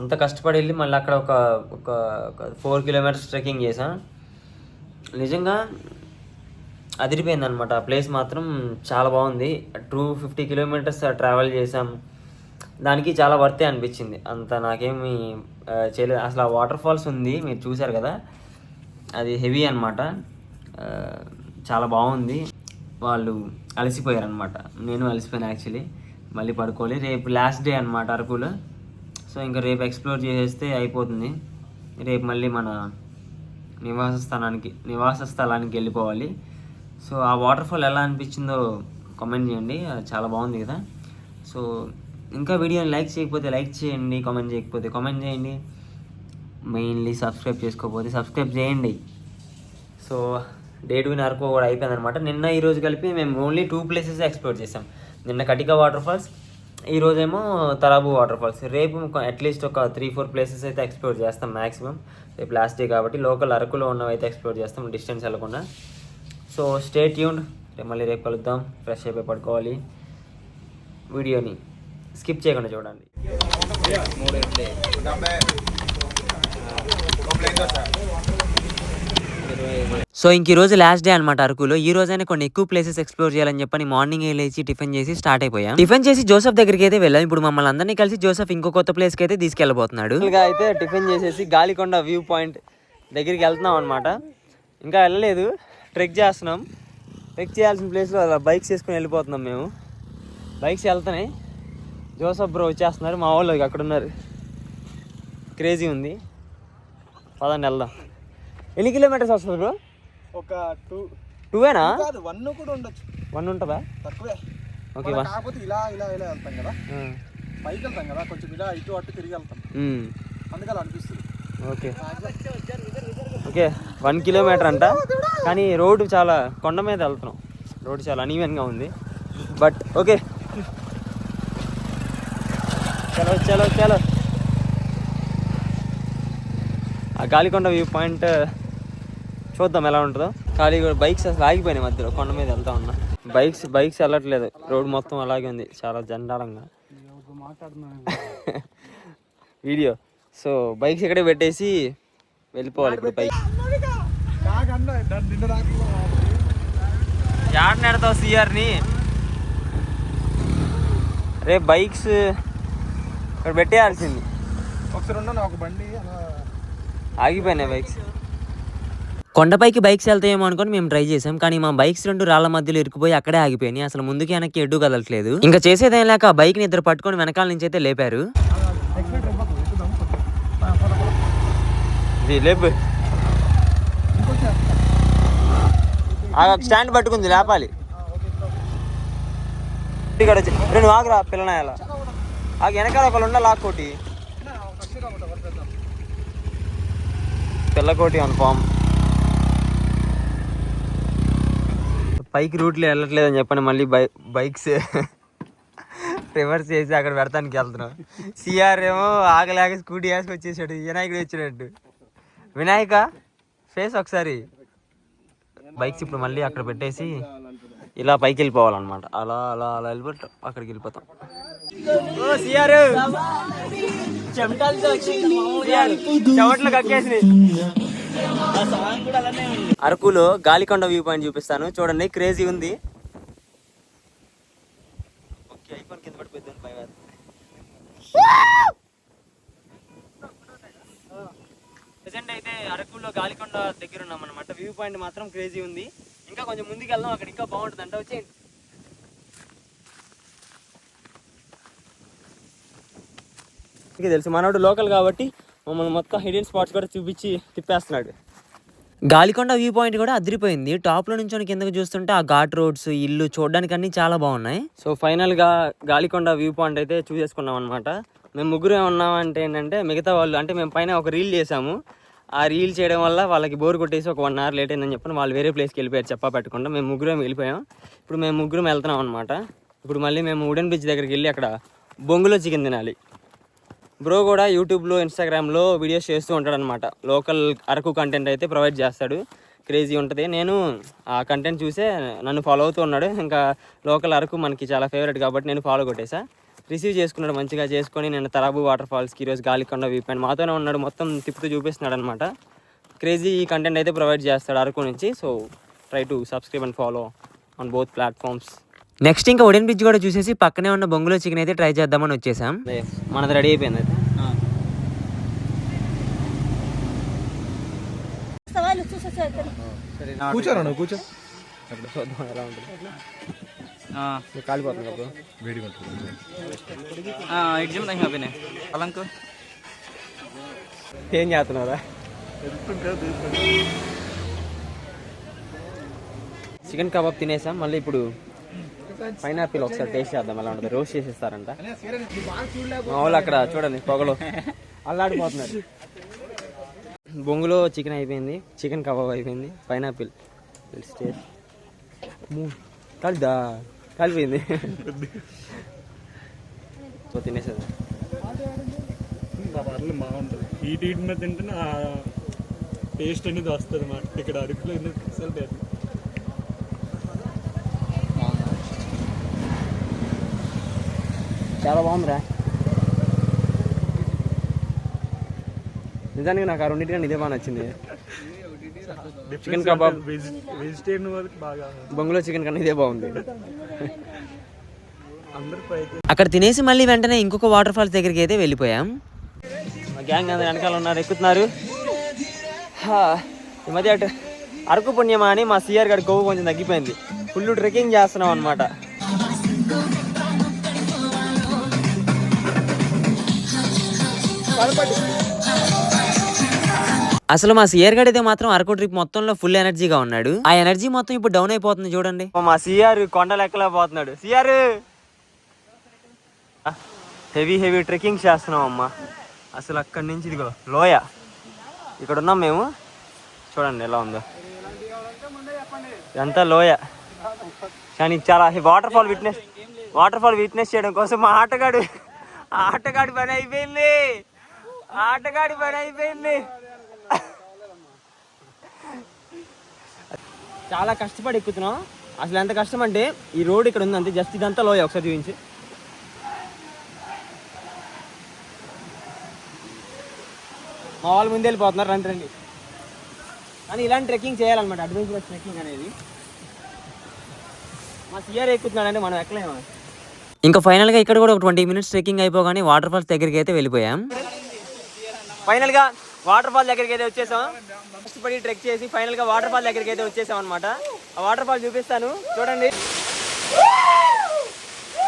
S2: అంత కష్టపడి వెళ్ళి మళ్ళీ అక్కడ ఒక 4 కిలోమీటర్స్ ట్రెక్కింగ్ చేసాం. నిజంగా అదిరిపోయింది అనమాట. ఆ ప్లేస్ మాత్రం చాలా బాగుంది. 250 కిలోమీటర్స్ ట్రావెల్ చేసాం. దానికి చాలా వర్తే అనిపించింది. అంత నాకేమి చేయలేదు. అసలు ఆ వాటర్ ఫాల్స్ ఉంది, మీరు చూసారు కదా, అది హెవీ అనమాట. చాలా బాగుంది. వాళ్ళు అలసిపోయారనమాట, నేను అలసిపోయాను యాక్చువల్లీ. మళ్ళీ పడుకోవాలి. రేపు లాస్ట్ డే అనమాట అరకులో. సో ఇంకా రేపు ఎక్స్ప్లోర్ చేసేస్తే అయిపోతుంది. రేపు మళ్ళీ మన నివాస స్థలానికి వెళ్ళిపోవాలి. సో ఆ వాటర్ ఫాల్ ఎలా అనిపించిందో కామెంట్ చేయండి. చాలా బాగుంది కదా. సో ఇంకా వీడియోని లైక్ చేయకపోతే లైక్ చేయండి, కామెంట్ చేయకపోతే కామెంట్ చేయండి. మెయిన్లీ సబ్స్క్రైబ్ చేసుకోకపోతే సబ్స్క్రైబ్ చేయండి. సో డే 2 అరకు కూడా అయిపోయింది అనమాట. నిన్న ఈరోజు కలిపి మేము ఓన్లీ 2 ప్లేసెస్ ఎక్స్ప్లోర్ చేసాం. నిన్న కటిక వాటర్ ఫాల్స్, ఈరోజేమో తలాబు వాటర్ ఫాల్స్. రేపు అట్లీస్ట్ ఒక 3-4 ప్లేసెస్ అయితే ఎక్స్ప్లోర్ చేస్తాం మ్యాక్సిమం. రేపు లాస్ట్ డే కాబట్టి లోకల్ అరకులో ఉన్నవి అయితే ఎక్స్ప్లోర్ చేస్తాం, డిస్టెన్స్ వెళ్ళకుండా. So stay tuned. మళ్ళీ రేపు కలుద్దాం. ఫ్రెష్ అయిపోయి పడుకోవాలి. వీడియోని స్కిప్ చేయకుండా చూడండి. సో ఇంక ఈరోజు లాస్ట్ డే అనమాట అరకులో. ఈ రోజైనా కొన్ని ఎక్కువ ప్లేసెస్ ఎక్స్ప్లోర్ చేయాలని చెప్పని మార్నింగ్ లేచి టిఫిన్ చేసి స్టార్ట్ అయిపోయాం. టిఫిన్ చేసి జోసెఫ్ దగ్గరికి అయితే వెళ్ళాం. ఇప్పుడు మమ్మల్ని అందరినీ కలిసి జోసెఫ్ ఇంకో కొత్త ప్లేస్ కి అయితే తీసుకెళ్ళబోతున్నాడు. అయితే టిఫిన్ చేసేసి గాలికొండ వ్యూ పాయింట్ దగ్గరికి వెళ్తున్నాం అనమాట. ఇంకా వెళ్ళలేదు, ట్రెక్ చేస్తున్నాం. ట్రెక్ చేయాల్సిన ప్లేస్లో అలా బైక్స్ వేసుకుని వెళ్ళిపోతున్నాం మేము. బైక్స్ వెళ్తున్నాయి. జోసెఫ్ బ్రో వచ్చేస్తున్నారు, మా వాళ్ళు అక్కడ ఉన్నారు. క్రేజీ ఉంది. పదండి వెళ్దాం. ఎన్ని కిలోమీటర్స్ వస్తుంది బ్రో?
S1: ఒక
S2: 2ఏనా?
S1: 1 కూడా ఉండొచ్చు.
S2: 1 ఉంటుందా?
S1: తక్కువే.
S2: ఓకే.
S1: కాకపోతే ఇలా వెళ్తాం కదా, పైకి వెళ్తాం కదా, కొంచెం ఇలా ఇటు అటు తిరిగి వెళ్తాం, అందుకని అనిపిస్తుంది. ఓకే
S2: ఓకే 1 కిలోమీటర్ అంట. కానీ రోడ్డు చాలా కొండ మీద వెళ్తున్నాం. రోడ్డు చాలా అనీవెన్గా ఉంది. బట్ ఓకే, చలో చలో చలో. ఆ గాలికొండ వ్యూ పాయింట్ చూద్దాం ఎలా ఉంటుందో. ఖాళీ కూడా బైక్స్ అసలు ఆగిపోయినాయి మధ్యలో. కొండ మీద వెళ్తా ఉన్నా. బైక్స్ వెళ్ళట్లేదు. రోడ్ మొత్తం అలాగే ఉంది, చాలా జండాలంగా. వీడియో. సో బైక్స్ ఇక్కడే పెట్టేసి వెళ్ళిపోవాలి ఇప్పుడు. బైక్ యాడ్ నెడతావు సిఆర్ని. రేపు బైక్స్ ఇక్కడ పెట్టేయాల్సింది.
S1: ఒక బండి
S2: ఆగిపోయినాయి బైక్స్. కొండపైకి బైక్స్ వెళ్తాయేమో అనుకుని మేము ట్రై చేసాం. కానీ మా బైక్స్ 2 రాళ్ల మధ్యలో ఇరుక్కుపోయి అక్కడే ఆగిపోయినాయి. అసలు ముందుకి వెనక్కి ఎడ్డు కదలట్లేదు. ఇంకా చేసేదేం లేక ఆ బైక్ ని ఇద్దరు పట్టుకొని వెనకాల నుంచి అయితే లేపారు. లేపు స్టాండ్ పట్టుకుంది, లేపాలి. ఇక్కడ రెండు ఆగరా పిల్లనాయాల ఆ వెనకాల ఒకళ్ళు ఉండాలి. ఆకోటి పిల్లకోటి ఆన్ ఫామ్. పైకి రూట్లో వెళ్ళట్లేదు అని చెప్పండి. మళ్ళీ బైక్స్ రివర్స్ చేసి అక్కడ పెడతానికి వెళ్తున్నాం. సిఆర్ ఏమో ఆగలేక స్కూటీ వేసుకు వచ్చేసాడు. వినాయకుడు వచ్చినట్టు. వినాయక ఫేస్ ఒకసారి. బైక్స్ ఇప్పుడు మళ్ళీ అక్కడ పెట్టేసి ఇలా పైకి వెళ్ళిపోవాలన్నమాట. అలా అలా అలా వెళ్ళిపోతాం, అక్కడికి వెళ్ళిపోతాం. సిఆర్ చెమట్లు కక్కేసి. అరకులో గాలికొండ వ్యూ పాయింట్ చూపిస్తాను చూడండి. క్రేజీ ఉంది. ఓకే ఐఫోన్ కింద పడిపోయింది. ప్రెజెంట్ అయితే అరకులో గాలికొండ దగ్గర ఉన్నాం అనమాట. వ్యూ పాయింట్ మాత్రం క్రేజీ ఉంది. ఇంకా కొంచెం ముందుకు వెళ్దాం, అక్కడ ఇంకా బాగుంటుంది అంట. వచ్చేయండి. తెలుసు మనోడు లోకల్ కాబట్టి మమ్మల్ని మొత్తం హిడెన్ స్పాట్స్ కూడా చూపించి తిప్పేస్తున్నాడు. గాలికొండ వ్యూ పాయింట్ కూడా అదిరిపోయింది. టాప్లో నుంచి కిందకి చూస్తుంటే ఆ ఘాట్ రోడ్స్, ఇల్లు చూడడానికి అన్ని చాలా బాగున్నాయి. సో ఫైనల్గా గాలికొండ వ్యూ పాయింట్ అయితే చూసేసుకున్నాం అనమాట. మేము ముగ్గురు ఏమన్నామంటే ఏంటంటే, మిగతా వాళ్ళు అంటే మేము పైన ఒక రీల్ చేసాము. ఆ రీల్ చేయడం వల్ల వాళ్ళకి బోర్ కొట్టేసి ఒక 1 hour లేట్ అయిందని చెప్పి వాళ్ళు వేరే ప్లేస్కి వెళ్ళిపోయారు చెప్పా పెట్టకుండా. మేము ముగ్గురం వెళ్ళిపోయాం. ఇప్పుడు మేము ముగ్గురం వెళ్తున్నాం అనమాట. ఇప్పుడు మళ్ళీ మేము వుడెన్ బ్రిడ్జ్ దగ్గరికి వెళ్ళి అక్కడ బొంగులో చికెన్ తినాలి. బ్రో కూడా యూట్యూబ్లో, ఇన్స్టాగ్రామ్లో వీడియోస్ చేస్తూ ఉంటాడు అనమాట. లోకల్ అరకు కంటెంట్ అయితే ప్రొవైడ్ చేస్తాడు. క్రేజీ ఉంటుంది. నేను ఆ కంటెంట్ చూసే నన్ను ఫాలో అవుతూ ఉన్నాడు. ఇంకా లోకల్ అరకు మనకి చాలా ఫేవరెట్ కాబట్టి నేను ఫాలో కొట్టేసా. రిసీవ్ చేసుకున్నాడు మంచిగా. చేసుకొని నేను తలాబు వాటర్ ఫాల్స్కి, ఈరోజు గాలికొండ వ్యూ పాయింట్ మాతోనే ఉన్నాడు. మొత్తం తిప్పుతూ చూపిస్తున్నాడు అనమాట. క్రేజీ కంటెంట్ అయితే ప్రొవైడ్ చేస్తాడు అరకు నుంచి. So try to subscribe and follow on both platforms. Next ఇంకా ఉడెన్ బ్రిడ్జ్ కూడా చూసేసి పక్కనే ఉన్న బొంగులో చికెన్ అయితే ట్రై చేద్దామని వచ్చేసాం. మనది రెడీ అయిపోయింది అయితే.
S1: కూర్చోరా నువ్వు కూర్చో.
S2: ఎలా ఉంటుంది కాలిపోతుంది అప్పుడు
S1: వేడిగా ఉంటుంది.
S2: అలంకు ఏం చేస్తున్నారా? చికెన్ కబాబ్ తినేసాం. మళ్ళీ ఇప్పుడు పైనాపిల్ ఒకసారి టేస్ట్ చేద్దాం ఎలా ఉంటుంది. రోస్ట్ చేసేస్తారంట మా వాళ్ళు అక్కడ చూడండి పొగలో అల్లాడిపోతున్నారు. బొంగులో చికెన్ అయిపోయింది, చికెన్ కబాబ్ అయిపోయింది, పైనాపిల్ టేస్ట్ కలిదా కలిపోయింది. సో తినేసేది
S4: బాగుంటుంది. హీట్ మీద తింటే టేస్ట్ అనేది వస్తుంది అన్నమాట. ఇక్కడ అరకులో అసలు
S2: చాలా బాగుందిరా. నిజానికి నాకు ఆ రెండింటిగా ఇదే బాగా నచ్చింది. చికెన్ కబాబ్
S4: వెజిటేరియన్ వాళ్ళకి బాగా,
S2: బొంగులో చికెన్ కన్నా ఇదే బాగుంది.
S4: అందరూ
S2: అక్కడ తినేసి మళ్ళీ వెంటనే ఇంకొక వాటర్ ఫాల్స్ దగ్గరికి అయితే వెళ్ళిపోయాం. మా గ్యాంగ్ అందరు వెనకాల ఉన్నారు, ఎక్కుతున్నారు. ఈ మధ్య అటు అరకు పుణ్యమా అని మా సిఆర్ గారి కొవ్వు కొంచెం తగ్గిపోయింది. ఫుల్ ట్రెక్కింగ్ చేస్తున్నాం అనమాట. అసలు మా సిఆర్ గడ్ అయితే మాత్రం అరకు ట్రిప్ మొత్తంలో ఫుల్ ఎనర్జీగా ఉన్నాడు. ఆ ఎనర్జీ మొత్తం ఇప్పుడు డౌన్ అయిపోతుంది చూడండి. మా సిఆర్ కొండ లెక్కలా పోతున్నాడు. సిఆర్ హెవీ ట్రెక్కింగ్ చేస్తున్నాం అమ్మా. అసలు అక్కడి నుంచి ఇదిగో లోయ, ఇక్కడ ఉన్నాం మేము. చూడండి ఎలా ఉందో, ఇదంతా లోయ. కానీ చాలా వాటర్ ఫాల్ విట్నెస్ చేయడం కోసం మా ఆటగాడి పని అయిపోయింది. చాలా కష్టపడి ఎక్కుతున్నాం. అసలు ఎంత కష్టం అంటే ఈ రోడ్ ఇక్కడ ఉంది అంతే, జస్ట్ ఇదంతా లోయ. ఒకసారి చూపించి మా వాళ్ళు ముందు వెళ్ళిపోతున్నారు. రండి. కానీ ఇలాంటి ట్రెక్కింగ్ చేయాలన్నమాట, అడ్వెంచరస్ ట్రెక్కింగ్ అనేది. మా సిఆర్ ఎక్కుతున్నాడంటే మనం ఎక్కలేము. ఇంకా ఫైనల్గా ఇక్కడ కూడా ఒక 20 minutes ట్రెక్కింగ్ అయిపోగానే వాటర్ ఫాల్స్ దగ్గరికి అయితే వెళ్ళిపోయాం. ఫైనల్గా వాటర్ ఫాల్ దగ్గరికి అయితే వచ్చేసాం. కష్టపడి ట్రెక్ చేసి ఫైనల్గా వాటర్ ఫాల్ దగ్గరికి అయితే వచ్చేసాం అనమాట. ఆ వాటర్ ఫాల్ చూపిస్తాను చూడండి.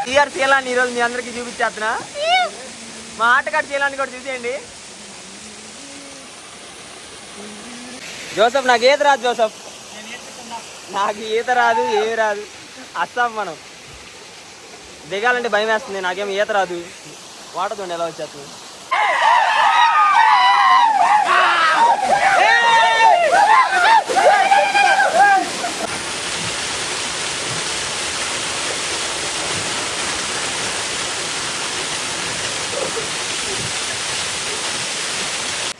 S2: సిఆర్ చీలాన్ని ఈరోజు మీ అందరికీ చూపించేస్తున్నా. మా ఆటగాడి చీలాన్ని కూడా చూసేయండి. జోసఫ్, నాకు ఈత రాదు జోసఫ్, నాకు ఈత రాదు, ఏమి రాదు. అస్సాం మనం దిగాలంటే భయం వేస్తుంది. నాకేం ఈత రాదు. వాటర్ తోండి ఎలా వచ్చేస్తుంది.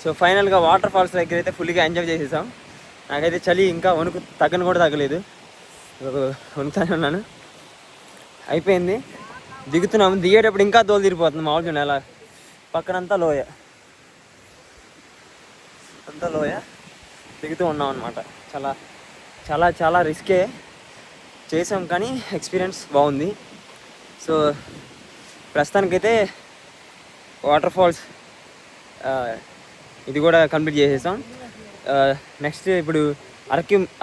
S2: సో ఫైనల్గా వాటర్ ఫాల్స్ దగ్గర అయితే ఫుల్గా ఎంజాయ్ చేసేసాం. నాకైతే చలి ఇంకా వణుకు తగ్గను కూడా తగ్గలేదు, వణుకుతానే ఉన్నాను. అయిపోయింది, దిగుతున్నాము. దిగేటప్పుడు ఇంకా తోలు తిరిగిపోతుంది. మామూలుగా ఎలా పక్కనంతా లోయ, అంతా లోయ. దిగుతూ ఉన్నాం అనమాట. చాలా చాలా చాలా రిస్కే చేసాం, కానీ ఎక్స్పీరియన్స్ బాగుంది. సో ప్రస్తుతానికైతే వాటర్ ఫాల్స్ ఇది కూడా కంప్లీట్ చేసేసాం. నెక్స్ట్ ఇప్పుడు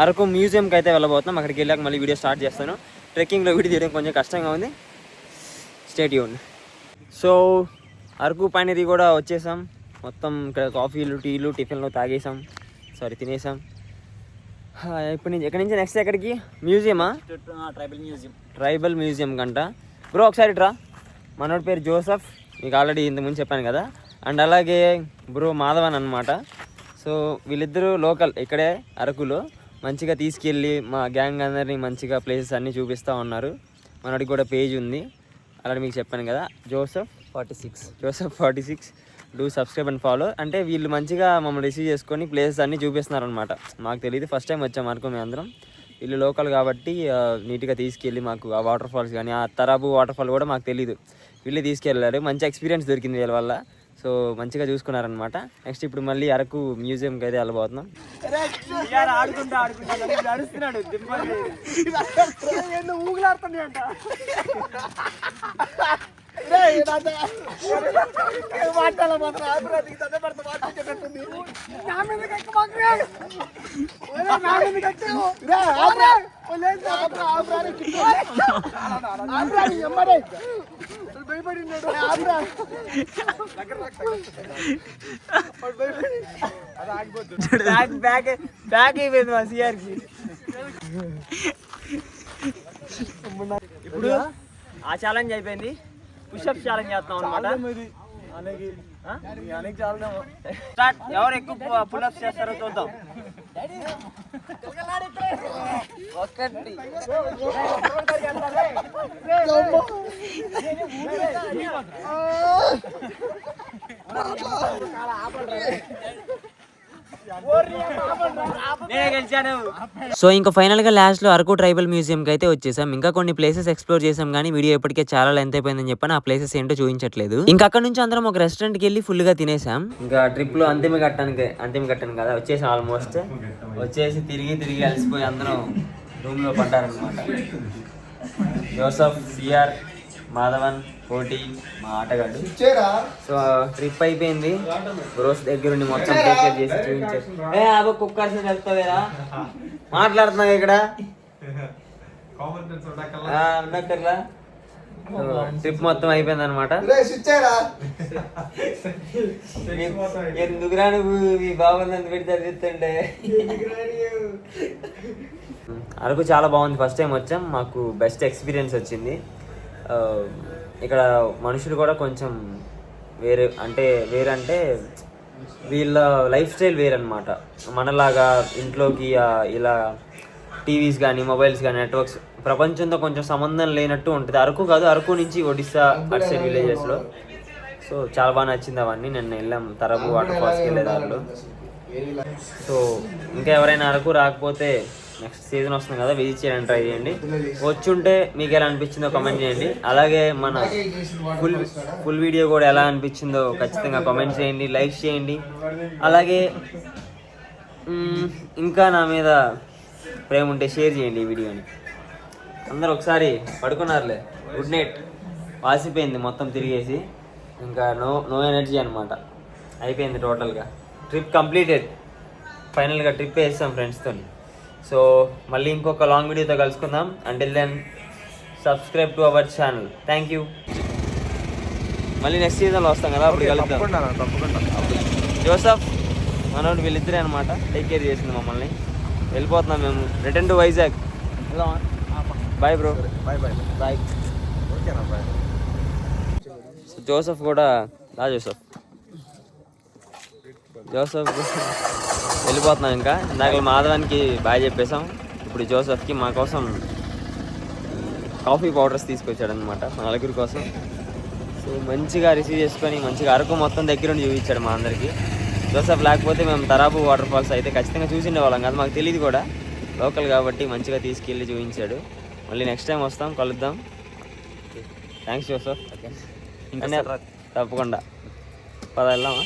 S2: అరకు మ్యూజియంకి అయితే వెళ్ళబోతున్నాం. అక్కడికి వెళ్ళాక మళ్ళీ వీడియో స్టార్ట్ చేస్తాను. ట్రెక్కింగ్లో వీడియో తీయడం కొంచెం కష్టంగా ఉంది. Stay tuned. సో అరకు పైనది కూడా వచ్చేసాం. మొత్తం ఇక్కడ కాఫీలు, టీలు, టిఫిన్లు తాగేసాం, తినేసాం. ఎక్కడి నుంచి నెక్స్ట్ ఎక్కడికి? మ్యూజియమా? ట్రైబల్ మ్యూజియం కంట. బ్రో ఒకసారి రా. మనోడి పేరు జోసఫ్, మీకు ఆల్రెడీ ఇంతకుముందు చెప్పాను కదా. అండ్ అలాగే బ్రో మాధవన్ అనమాట. సో వీళ్ళిద్దరూ లోకల్, ఇక్కడే అరకులో. మంచిగా తీసుకెళ్ళి మా గ్యాంగ్ అందరినీ మంచిగా ప్లేసెస్ అన్నీ చూపిస్తూ ఉన్నారు. మనోడికి కూడా పేజ్ ఉంది, అలాగే మీకు చెప్పాను కదా. Joseph 46 do subscribe and follow. అంటే వీళ్ళు మంచిగా మమ్మల్ని రిసీవ్ చేసుకొని ప్లేసెస్ అన్నీ చూపిస్తున్నారు అనమాట. మాకు తెలియదు, ఫస్ట్ టైం వచ్చాం అరకు మేము అందరం. వీళ్ళు లోకల్ కాబట్టి నీట్గా తీసుకెళ్ళి మాకు ఆ వాటర్ ఫాల్స్ కానీ ఆ తరాబు వాటర్ ఫాల్ కూడా మాకు తెలీదు, వీళ్ళే తీసుకెళ్ళారు. మంచి ఎక్స్పీరియన్స్ దొరికింది వీళ్ళ వల్ల. సో మంచిగా చూసుకున్నారనమాట. నెక్స్ట్ ఇప్పుడు మళ్ళీ అరకు మ్యూజియంకి అయితే వెళ్ళబోతున్నాం. బ్యాక్ అయిపోయింది మా సిఆర్కి. ఇప్పుడు ఆ ఛాలెంజ్ అయిపోయింది, పుషప్ ఛాలెంజ్ చేస్తాం అనమాట. ఎవరు ఎక్కువ పుల్అప్స్ చేస్తారో చూద్దాం. ఒకటి సో ఇంకా ఫైనల్ గా లాస్ట్ లో అరకు ట్రైబల్ మ్యూజియం కి అయితే వచ్చేసాం. ఇంకా కొన్ని ప్లేసెస్ ఎక్స్ప్లోర్ చేసాం కానీ వీడియో ఇప్పటికే చాలా లెంత్ అయిపోయిందని చెప్పని ఆ ప్లేసెస్ ఏంటో చూపించట్లేదు. ఇంకా అక్కడ నుంచి అందరం ఒక రెస్టారెంట్ కి వెళ్ళి ఫుల్ గా తినేసాం. ఇంకా ట్రిప్ లో అంతిమ ఘట్టానికి కదా వచ్చేసాం. ఆల్మోస్ట్ వచ్చేసి తిరిగి అలసిపోయి అందరం రూమ్ లో పడ్డారనమాట. జోసఫ్, సిఆర్, మాధవన్, కోటి, మా ఆటగాడు. సో ట్రిప్ అయిపోయింది. బ్రోస్ దగ్గరుండి మొత్తం టేక్ చేసి చూపించారు. కుక్కర్స్ వెళ్తావేరా మాట్లాడుతున్నావు ఇక్కడ ఉండక్కర్లా. ట్రిప్ మొత్తం అయిపోయింది అనమాట. ఎందుకురా నువ్వు బాగుందని పెడితే చెప్తుండే. అరకు చాలా బాగుంది. ఫస్ట్ టైం వచ్చాం, మాకు బెస్ట్ ఎక్స్పీరియన్స్ వచ్చింది. ఇక్కడ మనుషులు కూడా కొంచెం వేరంటే వీళ్ళ లైఫ్ స్టైల్ వేరనమాట. మనలాగా ఇంట్లోకి ఇలా టీవీస్ కానీ మొబైల్స్ కానీ నెట్వర్క్స్ ప్రపంచంతో కొంచెం సంబంధం లేనట్టు ఉంటుంది. అరకు కాదు, అరకు నుంచి ఒడిస్సా అటు సైడ్ విలేజెస్లో. సో చాలా బాగా నచ్చింది అవన్నీ. నిన్న వెళ్ళాం తరబు వాటర్ ఫాల్స్కి వెళ్ళే దారిలో. సో ఇంకా ఎవరైనా అరకు రాకపోతే నెక్స్ట్ సీజన్ వస్తుంది కదా, విజిట్ చేయడానికి ట్రై చేయండి. వచ్చుంటే మీకు ఎలా అనిపించిందో కామెంట్ చేయండి. అలాగే మన ఫుల్ వీడియో కూడా ఎలా అనిపించిందో ఖచ్చితంగా కామెంట్ చేయండి, లైక్ చేయండి. అలాగే ఇంకా నా మీద ప్రేమ ఉంటే షేర్ చేయండి ఈ వీడియోని. అందరూ ఒకసారి పడుకున్నారులే, గుడ్ నైట్. వాసిపోయింది మొత్తం తిరిగేసి, ఇంకా నో ఎనర్జీ అనమాట. అయిపోయింది టోటల్గా. Trip completed. ఫైనల్గా ట్రిప్ వేస్తాం ఫ్రెండ్స్తో. సో మళ్ళీ ఇంకొక లాంగ్ వీడియోతో కలుసుకుందాం. Until then subscribe to our channel. Thank you. మళ్ళీ నెక్స్ట్ సీజన్లో వస్తాం కదా, అప్పుడు కలుద్దాం. జోసఫ్ మనోడు వీళ్ళిద్దరే అనమాట టేక్ కేర్ చేసింది మమ్మల్ని. వెళ్ళిపోతున్నాం మేము, return to Vizag. Bye bro. Bye. Joseph కూడా జోసఫ్ వెళ్ళిపోతున్నాం. ఇంకా ఇందాక మాధవానికి బాయ్ చెప్పేసాం. ఇప్పుడు జోసఫ్కి మా కోసం కాఫీ పౌడర్స్ తీసుకొచ్చాడు అనమాట, మా నలుగురి కోసం. సో మంచిగా రిసీవ్ చేసుకొని మంచిగా అరకు మొత్తం దగ్గరుండి చూపించాడు మా అందరికీ. జోసఫ్ లేకపోతే మేము తరాబు వాటర్ ఫాల్స్ అయితే ఖచ్చితంగా చూసిండే వాళ్ళం కదా, మాకు తెలియదు కూడా, లోకల్ కాబట్టి మంచిగా తీసుకెళ్ళి చూపించాడు. మళ్ళీ నెక్స్ట్ టైం వస్తాం, కలుద్దాం. Thanks Joseph. తప్పకుండా పద వెళ్దామా.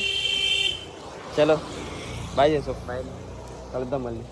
S2: చలో బాయ్ జోసఫ్. బాయ్, కలుద్దాం మళ్ళీ.